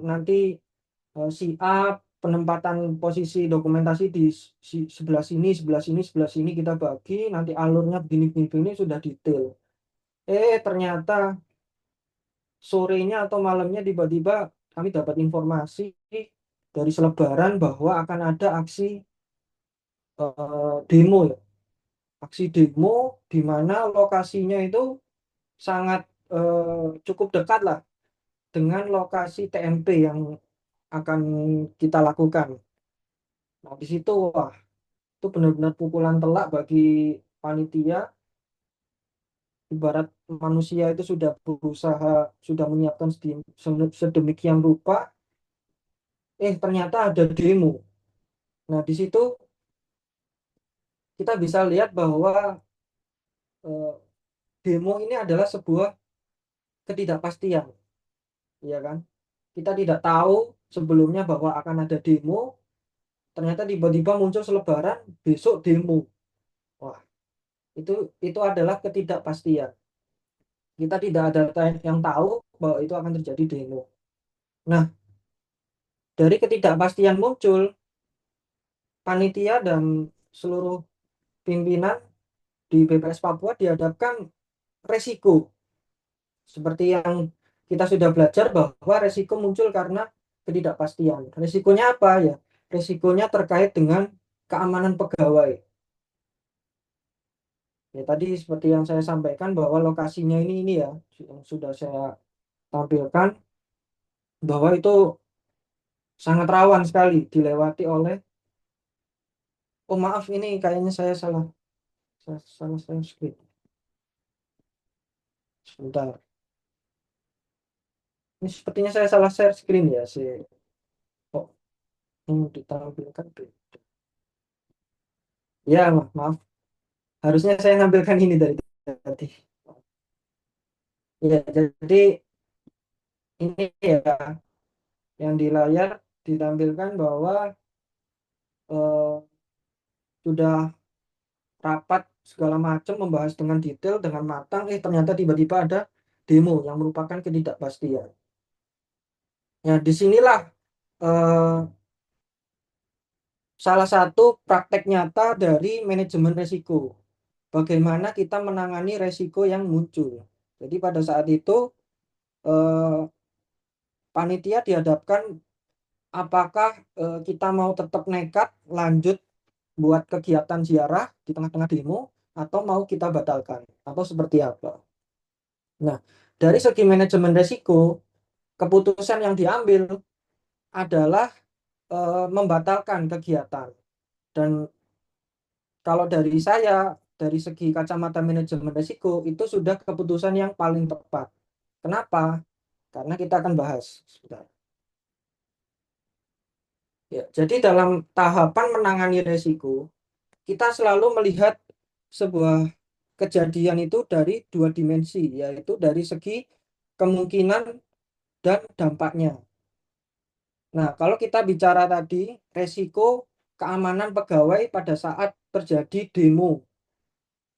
Nanti siap penempatan posisi dokumentasi di sebelah sini, sebelah sini, sebelah sini kita bagi. Nanti alurnya begini, begini, begini sudah detail. Ternyata sorenya atau malamnya tiba-tiba kami dapat informasi dari selebaran bahwa akan ada aksi demo ya. Aksi demo di mana lokasinya itu sangat cukup dekat lah dengan lokasi TMP yang akan kita lakukan. Nah, di situ wah, itu benar-benar pukulan telak bagi panitia. Ibarat manusia itu sudah berusaha, sudah menyiapkan sedemikian rupa, ternyata ada demo. Nah, di situ kita bisa lihat bahwa eh, demo ini adalah sebuah ketidakpastian, ya kan? Kita tidak tahu sebelumnya bahwa akan ada demo, ternyata tiba-tiba muncul selebaran besok demo. Wah, itu itu adalah ketidakpastian. Kita tidak ada yang tahu bahwa itu akan terjadi demo. Nah, dari ketidakpastian muncul, panitia dan seluruh pimpinan di BPS Papua dihadapkan resiko. Seperti yang kita sudah belajar bahwa resiko muncul karena ketidakpastian. Resikonya apa ya? Resikonya terkait dengan keamanan pegawai. Ya, tadi seperti yang saya sampaikan bahwa lokasinya ini ya, yang sudah saya tampilkan, bahwa itu sangat rawan sekali dilewati oleh, oh maaf ini kayaknya saya salah screen. Sebentar. Ini sepertinya saya salah share screen ya sih. Oh, ditampilkan. Ya, maaf. Harusnya saya nampilkan ini dari tadi. Ya, jadi ini ya yang di layar ditampilkan bahwa eh, sudah rapat segala macam membahas dengan detail dengan matang, ternyata tiba-tiba ada demo yang merupakan ketidakpastian. Ya, disinilah eh, salah satu praktek nyata dari manajemen resiko. Bagaimana kita menangani resiko yang muncul. Jadi pada saat itu eh, panitia dihadapkan apakah kita mau tetap nekat lanjut buat kegiatan ziarah di tengah-tengah demo atau mau kita batalkan atau seperti apa. Nah, dari segi manajemen resiko, keputusan yang diambil adalah membatalkan kegiatan. Dan kalau dari saya, dari segi kacamata manajemen resiko, itu sudah keputusan yang paling tepat. Kenapa? Karena kita akan bahas. Sebentar. Ya, jadi dalam tahapan menangani resiko, kita selalu melihat sebuah kejadian itu dari dua dimensi, yaitu dari segi kemungkinan dan dampaknya. Nah, kalau kita bicara tadi, resiko keamanan pegawai pada saat terjadi demo.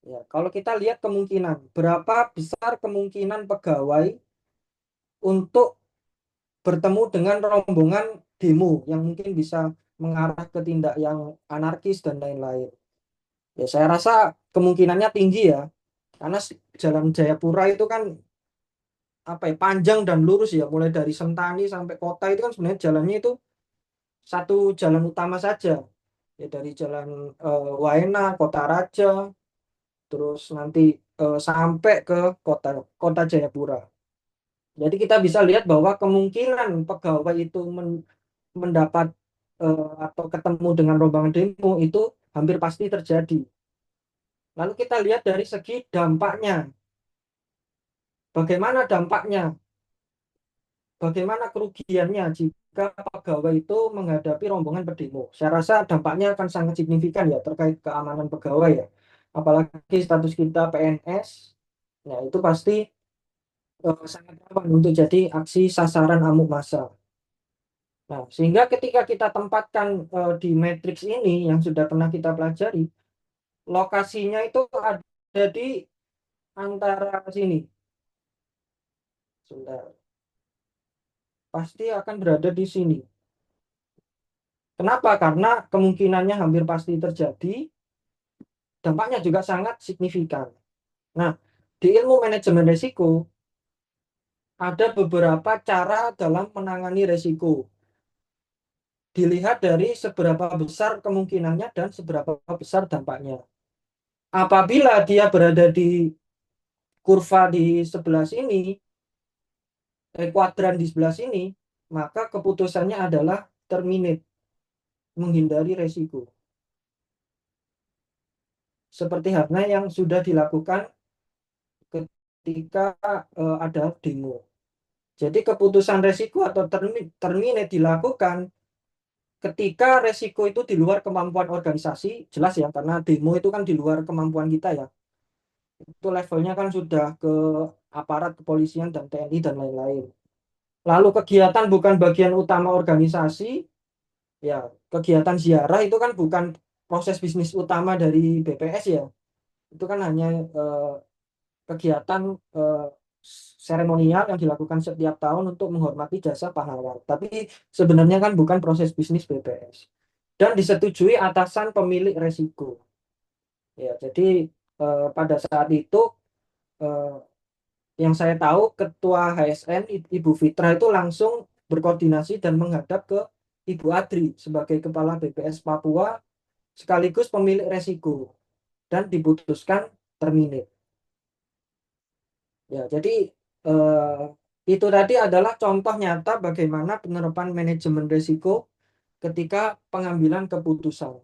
Ya, kalau kita lihat kemungkinan, berapa besar kemungkinan pegawai untuk bertemu dengan rombongan demo yang mungkin bisa mengarah ke tindak yang anarkis dan lain-lain. Ya, saya rasa kemungkinannya tinggi ya, karena Jalan Jayapura itu kan apa ya, panjang dan lurus ya, mulai dari Sentani sampai kota itu kan sebenarnya jalannya itu satu jalan utama saja. Ya, dari Jalan Waena, Kota Raja, terus nanti sampai ke kota Jayapura. Jadi kita bisa lihat bahwa kemungkinan pegawai itu mendapat atau ketemu dengan rombongan demo itu hampir pasti terjadi. Lalu kita lihat dari segi dampaknya. Bagaimana dampaknya? Bagaimana kerugiannya jika pegawai itu menghadapi rombongan pendemo? Saya rasa dampaknya akan sangat signifikan ya terkait keamanan pegawai ya. Apalagi status kita PNS, ya itu pasti sangat rawan untuk jadi aksi sasaran amuk massa. Nah, sehingga ketika kita tempatkan di matriks ini yang sudah pernah kita pelajari, lokasinya itu ada di antara sini. Sebentar. Pasti akan berada di sini. Kenapa? Karena kemungkinannya hampir pasti terjadi, dampaknya juga sangat signifikan. Nah, di ilmu manajemen risiko, ada beberapa cara dalam menangani resiko. Dilihat dari seberapa besar kemungkinannya dan seberapa besar dampaknya. Apabila dia berada di kurva di sebelah sini, kuadran di sebelah sini, maka keputusannya adalah terminate, menghindari resiko. Seperti halnya yang sudah dilakukan ketika ada demo. Jadi keputusan resiko atau terminate dilakukan ketika resiko itu di luar kemampuan organisasi, jelas ya, karena demo itu kan di luar kemampuan kita ya. Itu levelnya kan sudah ke aparat kepolisian dan TNI dan lain-lain. Lalu kegiatan bukan bagian utama organisasi, ya kegiatan ziarah itu kan bukan proses bisnis utama dari BPS ya. Itu kan hanya kegiatan seremonial yang dilakukan setiap tahun untuk menghormati jasa pahlawan. Tapi sebenarnya kan bukan proses bisnis BPS. Dan disetujui atasan pemilik resiko. Ya, jadi pada saat itu yang saya tahu Ketua HSN Ibu Fitra itu langsung berkoordinasi dan menghadap ke Ibu Adri sebagai Kepala BPS Papua sekaligus pemilik resiko dan diputuskan terminate. Ya, jadi itu tadi adalah contoh nyata bagaimana penerapan manajemen risiko ketika pengambilan keputusan.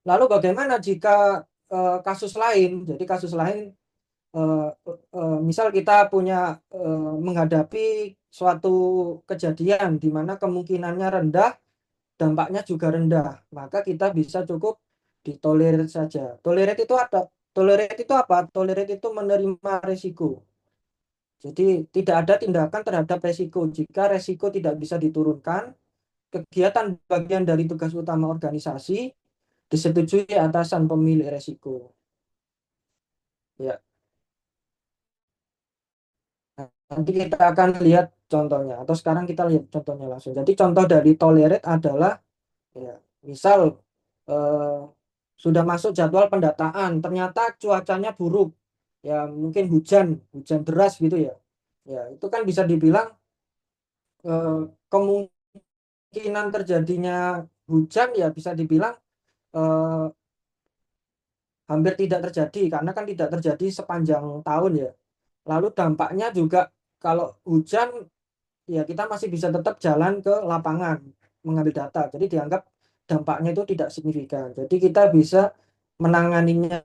Lalu bagaimana jika kasus lain? Jadi kasus lain, misal kita punya menghadapi suatu kejadian di mana kemungkinannya rendah, dampaknya juga rendah, maka kita bisa cukup ditolerir saja. Tolerate itu apa? Tolerate itu apa? Tolerate itu menerima risiko. Jadi tidak ada tindakan terhadap resiko. Jika resiko tidak bisa diturunkan, kegiatan bagian dari tugas utama organisasi disetujui atasan pemilik resiko. Ya, nanti kita akan lihat contohnya. Atau sekarang kita lihat contohnya langsung. Jadi contoh dari tolerate adalah, ya, misal eh, sudah masuk jadwal pendataan, ternyata cuacanya buruk, ya mungkin hujan deras gitu ya. Ya, itu kan bisa dibilang kemungkinan terjadinya hujan ya bisa dibilang eh, hampir tidak terjadi karena kan tidak terjadi sepanjang tahun ya. Lalu dampaknya juga kalau hujan ya kita masih bisa tetap jalan ke lapangan mengambil data. Jadi dianggap dampaknya itu tidak signifikan. Jadi kita bisa menanganinya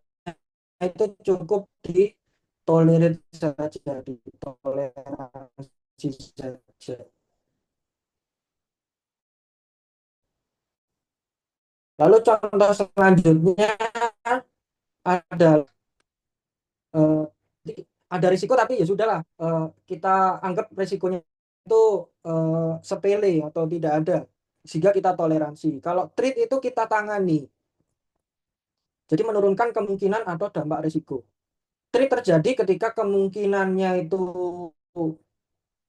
itu cukup ditolerir saja, ditoleransi saja. Lalu contoh selanjutnya adalah eh, ada risiko tapi ya sudahlah, kita anggap risikonya itu sepele atau tidak ada sehingga kita toleransi. Kalau treat itu kita tangani, jadi menurunkan kemungkinan atau dampak risiko. Treat terjadi ketika kemungkinannya itu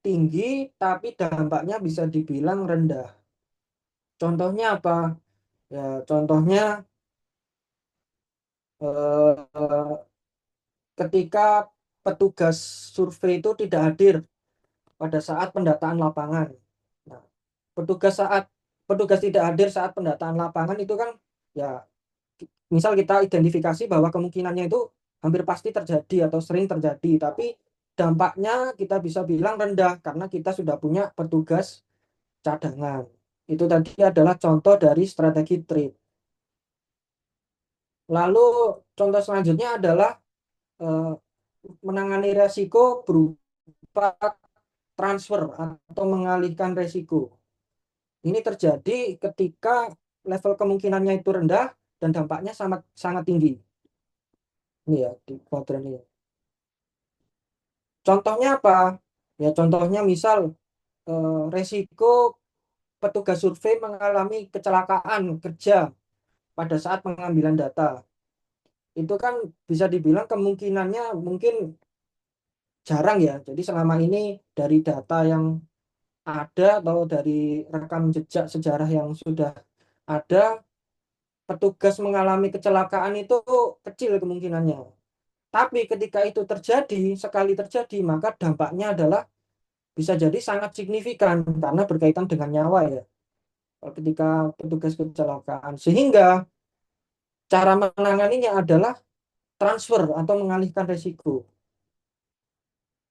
tinggi tapi dampaknya bisa dibilang rendah. Contohnya apa? Ya contohnya eh, ketika petugas survei itu tidak hadir pada saat pendataan lapangan. Nah, petugas tidak hadir saat pendataan lapangan itu kan ya misal kita identifikasi bahwa kemungkinannya itu hampir pasti terjadi atau sering terjadi, tapi dampaknya kita bisa bilang rendah karena kita sudah punya petugas cadangan. Itu tadi adalah contoh dari strategi trade. Lalu contoh selanjutnya adalah eh, menangani resiko berupa transfer atau mengalihkan resiko. Ini terjadi ketika level kemungkinannya itu rendah dan dampaknya sangat sangat tinggi. Ini ya di kuadran ini. Contohnya apa? Ya contohnya misal resiko petugas survei mengalami kecelakaan kerja pada saat pengambilan data. Itu kan bisa dibilang kemungkinannya mungkin jarang ya. Jadi selama ini dari data yang ada atau dari rekam jejak sejarah yang sudah ada, petugas mengalami kecelakaan itu kecil kemungkinannya. Tapi ketika itu terjadi, sekali terjadi, maka dampaknya adalah bisa jadi sangat signifikan karena berkaitan dengan nyawa ya. Ketika petugas kecelakaan. Sehingga cara menanganinya adalah transfer atau mengalihkan resiko.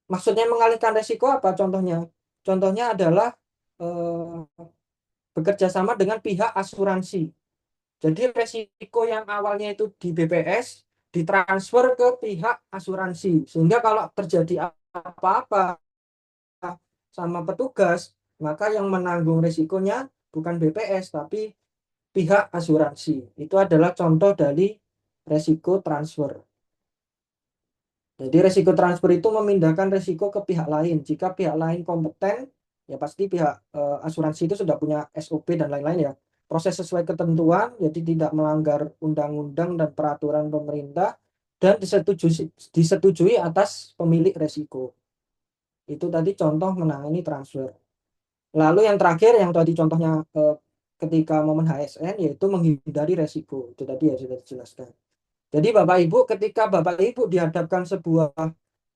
Maksudnya mengalihkan resiko apa contohnya? Contohnya adalah bekerja sama dengan pihak asuransi. Jadi resiko yang awalnya itu di BPS ditransfer ke pihak asuransi. Sehingga kalau terjadi apa-apa sama petugas, maka yang menanggung resikonya bukan BPS tapi pihak asuransi. Itu adalah contoh dari resiko transfer. Jadi resiko transfer itu memindahkan resiko ke pihak lain. Jika pihak lain kompeten, ya pasti pihak asuransi itu sudah punya SOP dan lain-lain ya. Proses sesuai ketentuan, jadi tidak melanggar undang-undang dan peraturan pemerintah dan disetujui atas pemilik resiko. Itu tadi contoh menangani transfer. Lalu yang terakhir yang tadi contohnya ketika momen HSN yaitu menghindari resiko. Itu tadi ya sudah dijelaskan. Jadi Bapak Ibu ketika Bapak Ibu dihadapkan sebuah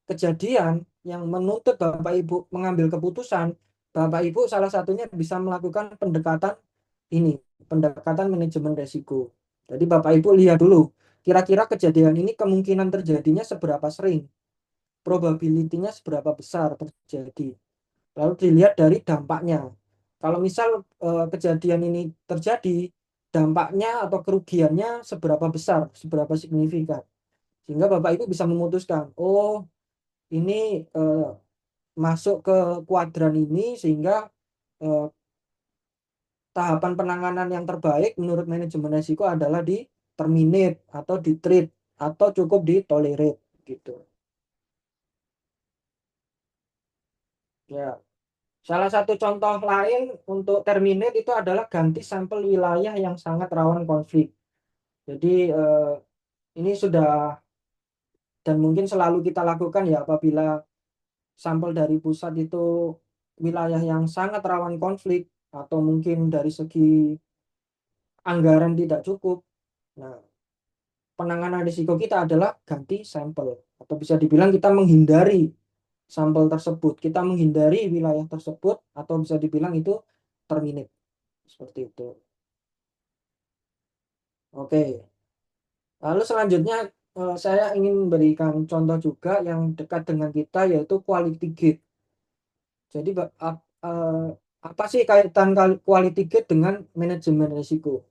kejadian yang menuntut Bapak Ibu mengambil keputusan, Bapak Ibu salah satunya bisa melakukan pendekatan ini, pendekatan manajemen resiko. Jadi Bapak Ibu lihat dulu, kira-kira kejadian ini kemungkinan terjadinya seberapa sering, probability-nya seberapa besar terjadi. Lalu dilihat dari dampaknya. Kalau misal kejadian ini terjadi, dampaknya atau kerugiannya seberapa besar, seberapa signifikan. Sehingga Bapak Ibu bisa memutuskan, oh ini masuk ke kuadran ini sehingga eh, tahapan penanganan yang terbaik menurut manajemen risiko adalah di terminate atau di treat atau cukup di tolerate gitu. Ya, salah satu contoh lain untuk terminate itu adalah ganti sampel wilayah yang sangat rawan konflik. Jadi ini sudah dan mungkin selalu kita lakukan ya apabila sampel dari pusat itu wilayah yang sangat rawan konflik atau mungkin dari segi anggaran tidak cukup. Nah, penanganan risiko kita adalah ganti sampel atau bisa dibilang kita menghindari sampel tersebut, kita menghindari wilayah tersebut atau bisa dibilang itu terminate seperti itu. Oke, lalu selanjutnya saya ingin memberikan contoh juga yang dekat dengan kita yaitu quality gate. Jadi apa sih kaitan quality gate dengan manajemen risiko?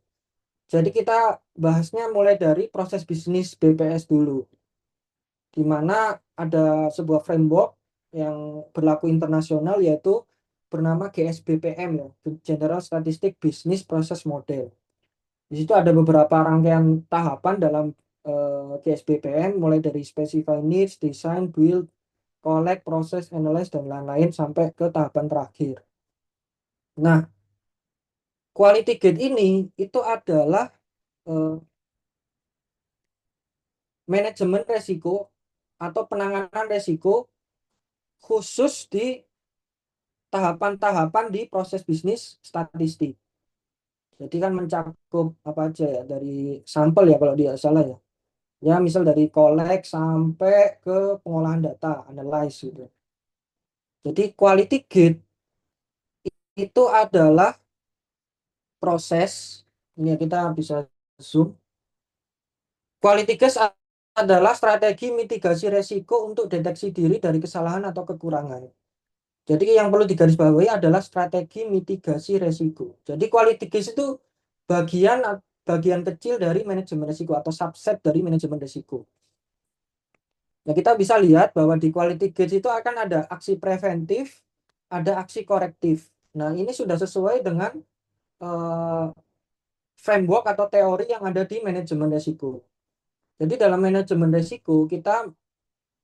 Jadi kita bahasnya mulai dari proses bisnis BPS dulu, di mana ada sebuah framework yang berlaku internasional yaitu bernama GSBPM ya, General Statistic Business Process Model. Di situ ada beberapa rangkaian tahapan dalam GSBPM mulai dari specify needs, design, build, collect, process, analyze dan lain-lain sampai ke tahapan terakhir. Nah, quality gate ini itu adalah manajemen resiko atau penanganan resiko khusus di tahapan-tahapan di proses bisnis statistik. Jadi kan mencakup apa aja ya dari sampel ya kalau tidak salah ya. Ya misal dari collect sampai ke pengolahan data, analyze gitu. Jadi quality gate itu adalah proses ini kita bisa zoom. Quality gate adalah strategi mitigasi resiko untuk deteksi diri dari kesalahan atau kekurangan. Jadi yang perlu digarisbawahi adalah strategi mitigasi resiko. Jadi quality gate itu bagian kecil dari manajemen risiko atau subset dari manajemen risiko. Ya, kita bisa lihat bahwa di quality gate itu akan ada aksi preventif, ada aksi korektif. Nah, ini sudah sesuai dengan framework atau teori yang ada di manajemen risiko. Jadi dalam manajemen risiko kita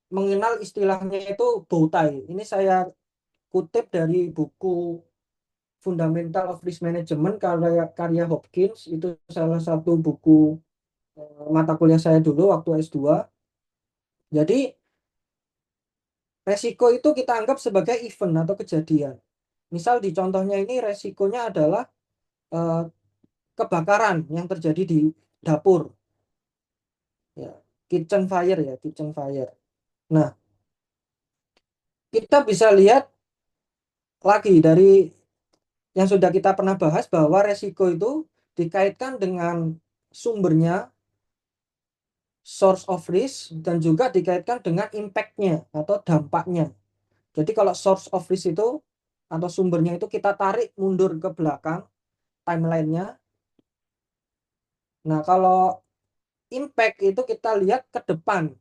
mengenal istilahnya itu bow tie. Ini saya kutip dari buku Fundamental of Risk Management karya Hopkins. Itu salah satu buku mata kuliah saya dulu waktu S2. Jadi resiko itu kita anggap sebagai event atau kejadian. Misal di contohnya ini resikonya adalah kebakaran yang terjadi di dapur. Ya. kitchen fire ya, kitchen fire. Nah, kita bisa lihat lagi dari yang sudah kita pernah bahas bahwa resiko itu dikaitkan dengan sumbernya, source of risk, dan juga dikaitkan dengan impact-nya atau dampaknya. Jadi kalau source of risk itu atau sumbernya itu kita tarik mundur ke belakang timelinenya. Nah, kalau impact itu kita lihat ke depan.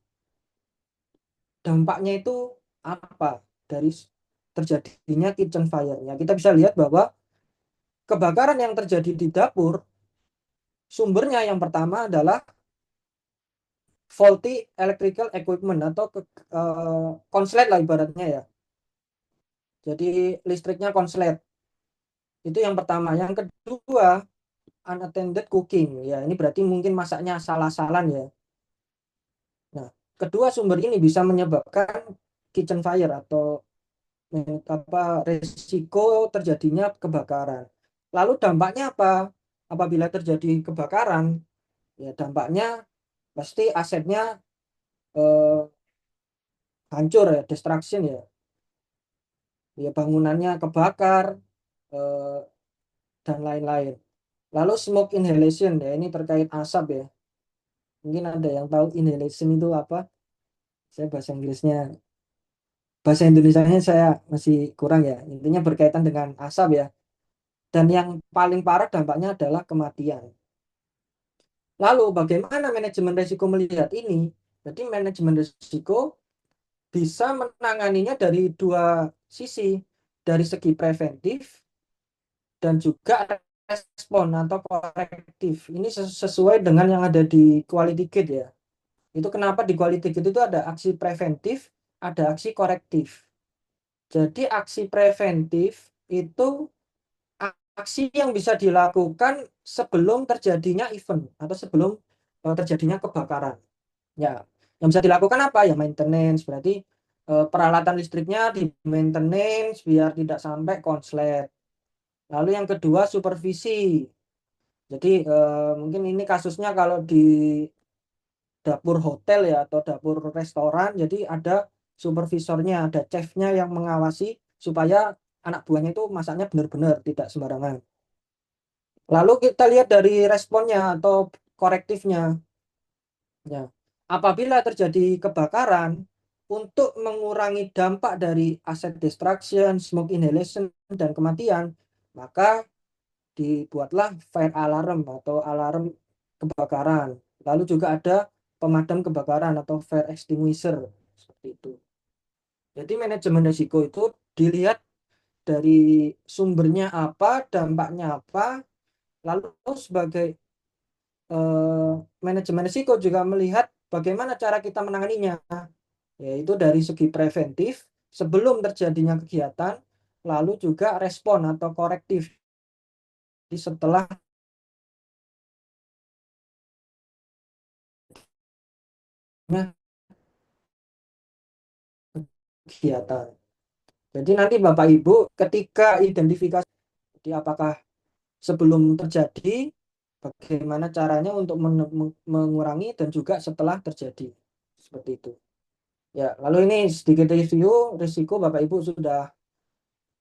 Dampaknya itu apa dari terjadinya kitchen fire-nya. Kita bisa lihat bahwa kebakaran yang terjadi di dapur, sumbernya yang pertama adalah faulty electrical equipment atau konslet lah ibaratnya ya. Jadi listriknya konslet. Itu yang pertama. Yang kedua, unattended cooking. Ya, ini berarti mungkin masaknya salah-salan ya. Nah, kedua sumber ini bisa menyebabkan kitchen fire atau resiko terjadinya kebakaran. Lalu dampaknya apa? Apabila terjadi kebakaran, ya dampaknya pasti asetnya eh, hancur ya, destruction ya. Ya bangunannya kebakar eh, dan lain-lain. Lalu smoke inhalation ya, ini terkait asap ya. Mungkin ada yang tahu inhalation itu apa? Saya bahasa Indonesianya saya masih kurang ya. Intinya berkaitan dengan asap ya. Dan yang paling parah dampaknya adalah kematian. Lalu bagaimana manajemen risiko melihat ini? Jadi manajemen risiko bisa menanganinya dari dua sisi, dari segi preventif dan juga respon atau korektif. Ini sesuai dengan yang ada di quality gate ya. Itu kenapa di quality gate itu ada aksi preventif, ada aksi korektif. Jadi aksi preventif itu aksi yang bisa dilakukan sebelum terjadinya event atau sebelum terjadinya kebakaran. Ya, yang bisa dilakukan apa? Ya maintenance, berarti peralatan listriknya di maintenance biar tidak sampai konslet. Lalu yang kedua supervisi. Jadi mungkin ini kasusnya kalau di dapur hotel ya atau dapur restoran, jadi ada supervisornya, ada chefnya yang mengawasi supaya anak buahnya itu masaknya benar-benar tidak sembarangan. Lalu kita lihat dari responnya atau korektifnya. Ya, apabila terjadi kebakaran, untuk mengurangi dampak dari aset destruction, smoke inhalation, dan kematian, maka dibuatlah fire alarm atau alarm kebakaran. Lalu juga ada pemadam kebakaran atau fire extinguisher seperti itu. Jadi manajemen risiko itu dilihat dari sumbernya apa, dampaknya apa, lalu sebagai manajemen risiko juga melihat bagaimana cara kita menanganinya, yaitu dari segi preventif sebelum terjadinya kegiatan, lalu juga respon atau korektif setelah kegiatan. Jadi nanti Bapak Ibu ketika identifikasi, jadi apakah sebelum terjadi, bagaimana caranya untuk mengurangi dan juga setelah terjadi. Seperti itu. Ya, lalu ini sedikit review risiko Bapak Ibu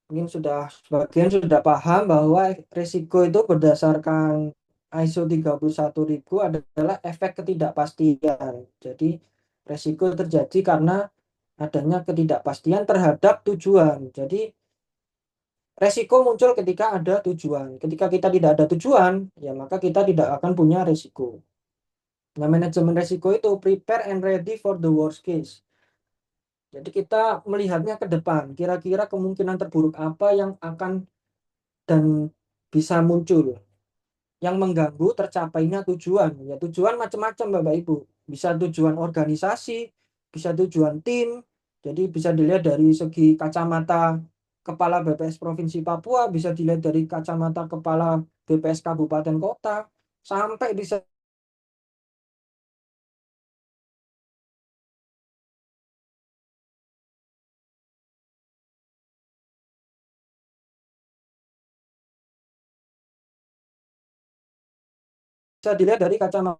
mungkin sebagian sudah paham bahwa risiko itu berdasarkan ISO 31000 adalah efek ketidakpastian. Jadi risiko terjadi karena adanya ketidakpastian terhadap tujuan. Jadi resiko muncul ketika ada tujuan. Ketika kita tidak ada tujuan, ya maka kita tidak akan punya resiko. Nah, manajemen resiko itu prepare and ready for the worst case. Jadi kita melihatnya ke depan, kira-kira kemungkinan terburuk apa yang akan dan bisa muncul yang mengganggu tercapainya tujuan. Ya tujuan macam-macam Bapak Ibu. Bisa tujuan organisasi, bisa tujuan tim. Jadi bisa dilihat dari segi kacamata Kepala BPS Provinsi Papua, bisa dilihat dari kacamata Kepala BPS Kabupaten Kota, sampai bisa dilihat dari kacamata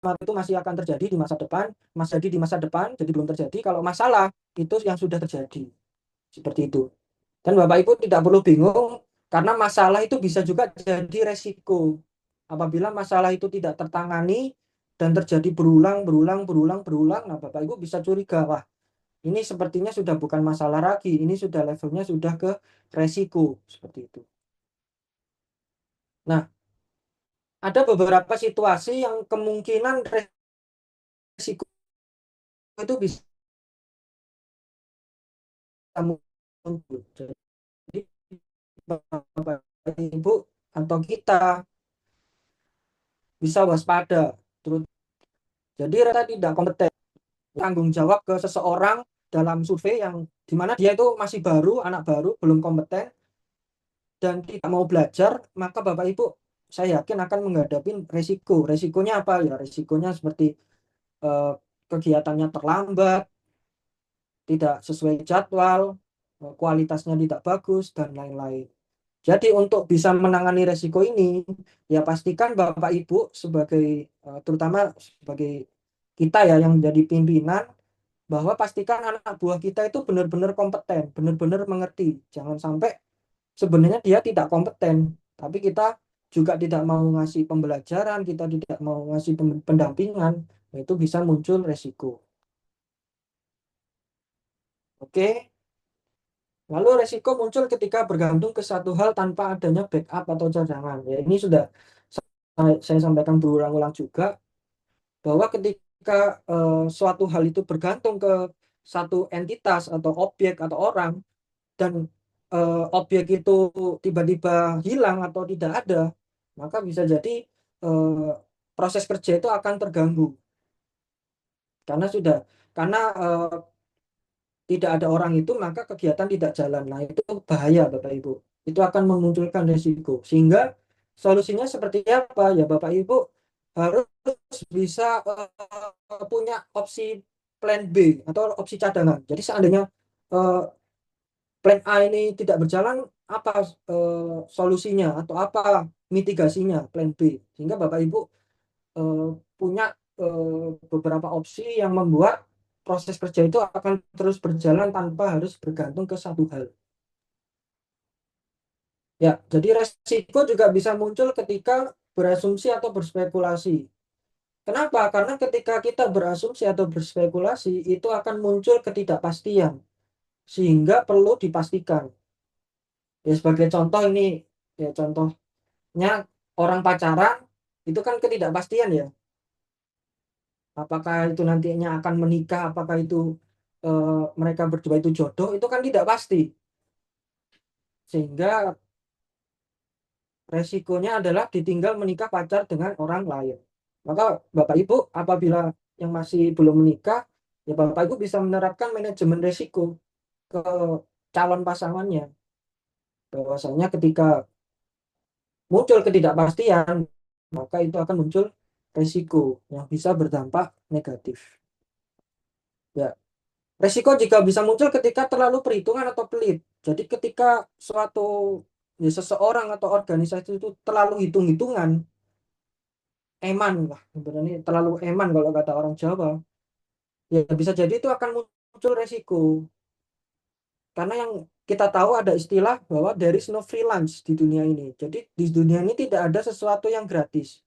itu masih akan terjadi di masa depan, masih jadi di masa depan, jadi belum terjadi. Kalau masalah itu yang sudah terjadi. Seperti itu. Dan Bapak Ibu tidak perlu bingung, karena masalah itu bisa juga jadi resiko. Apabila masalah itu tidak tertangani dan terjadi berulang, nah Bapak Ibu bisa curiga, wah ini sepertinya sudah bukan masalah lagi, ini sudah levelnya sudah ke resiko. Seperti itu. Nah, ada beberapa situasi yang kemungkinan resiko itu bisa muncul. Jadi Bapak Ibu atau kita bisa waspada. Jadi rata tidak kompeten, tanggung jawab ke seseorang dalam survei yang dimana dia itu masih baru, anak baru, belum kompeten dan tidak mau belajar, maka Bapak Ibu saya yakin akan menghadapi resiko. Resikonya apa ya? Resikonya seperti kegiatannya terlambat, tidak sesuai jadwal, kualitasnya tidak bagus dan lain-lain. Jadi untuk bisa menangani resiko ini, ya pastikan Bapak Ibu sebagai terutama sebagai kita ya yang jadi pimpinan, bahwa pastikan anak buah kita itu benar-benar kompeten, benar-benar mengerti. Jangan sampai sebenarnya dia tidak kompeten, tapi kita juga tidak mau ngasih pembelajaran, kita tidak mau ngasih pendampingan, itu bisa muncul resiko. Oke. Lalu resiko muncul ketika bergantung ke satu hal tanpa adanya backup atau cadangan. Ya, ini sudah saya sampaikan berulang-ulang juga, bahwa ketika suatu hal itu bergantung ke satu entitas atau objek atau orang, dan objek itu tiba-tiba hilang atau tidak ada, maka bisa jadi proses kerja itu akan terganggu. Karena tidak ada orang itu, maka kegiatan tidak jalan. Nah, itu bahaya Bapak Ibu. Itu akan memunculkan risiko. Sehingga solusinya seperti apa? Ya Bapak Ibu harus bisa punya opsi plan B atau opsi cadangan. Jadi seandainya plan A ini tidak berjalan, apa solusinya atau apa mitigasinya plan B. Sehingga Bapak Ibu punya beberapa opsi yang membuat proses kerja itu akan terus berjalan tanpa harus bergantung ke satu hal. Ya, jadi resiko juga bisa muncul ketika berasumsi atau berspekulasi. Kenapa? Karena ketika kita berasumsi atau berspekulasi, itu akan muncul ketidakpastian, sehingga perlu dipastikan. Ya, sebagai contoh ini, ya contohnya orang pacaran, itu kan ketidakpastian ya. Apakah itu nantinya akan menikah, apakah itu mereka berdua itu jodoh, itu kan tidak pasti. Sehingga resikonya adalah ditinggal menikah pacar dengan orang lain. Maka Bapak Ibu apabila yang masih belum menikah, ya Bapak Ibu bisa menerapkan manajemen resiko ke calon pasangannya. Bahwasanya ketika muncul ketidakpastian, maka itu akan muncul resiko yang bisa berdampak negatif. Ya, resiko jika bisa muncul ketika terlalu perhitungan atau pelit. Jadi ketika suatu seseorang atau organisasi itu terlalu hitung-hitungan, eman lah, sebenarnya terlalu eman kalau kata orang Jawa, ya bisa jadi itu akan muncul resiko. Karena yang kita tahu ada istilah bahwa there is no free lunch di dunia ini. Jadi di dunia ini tidak ada sesuatu yang gratis.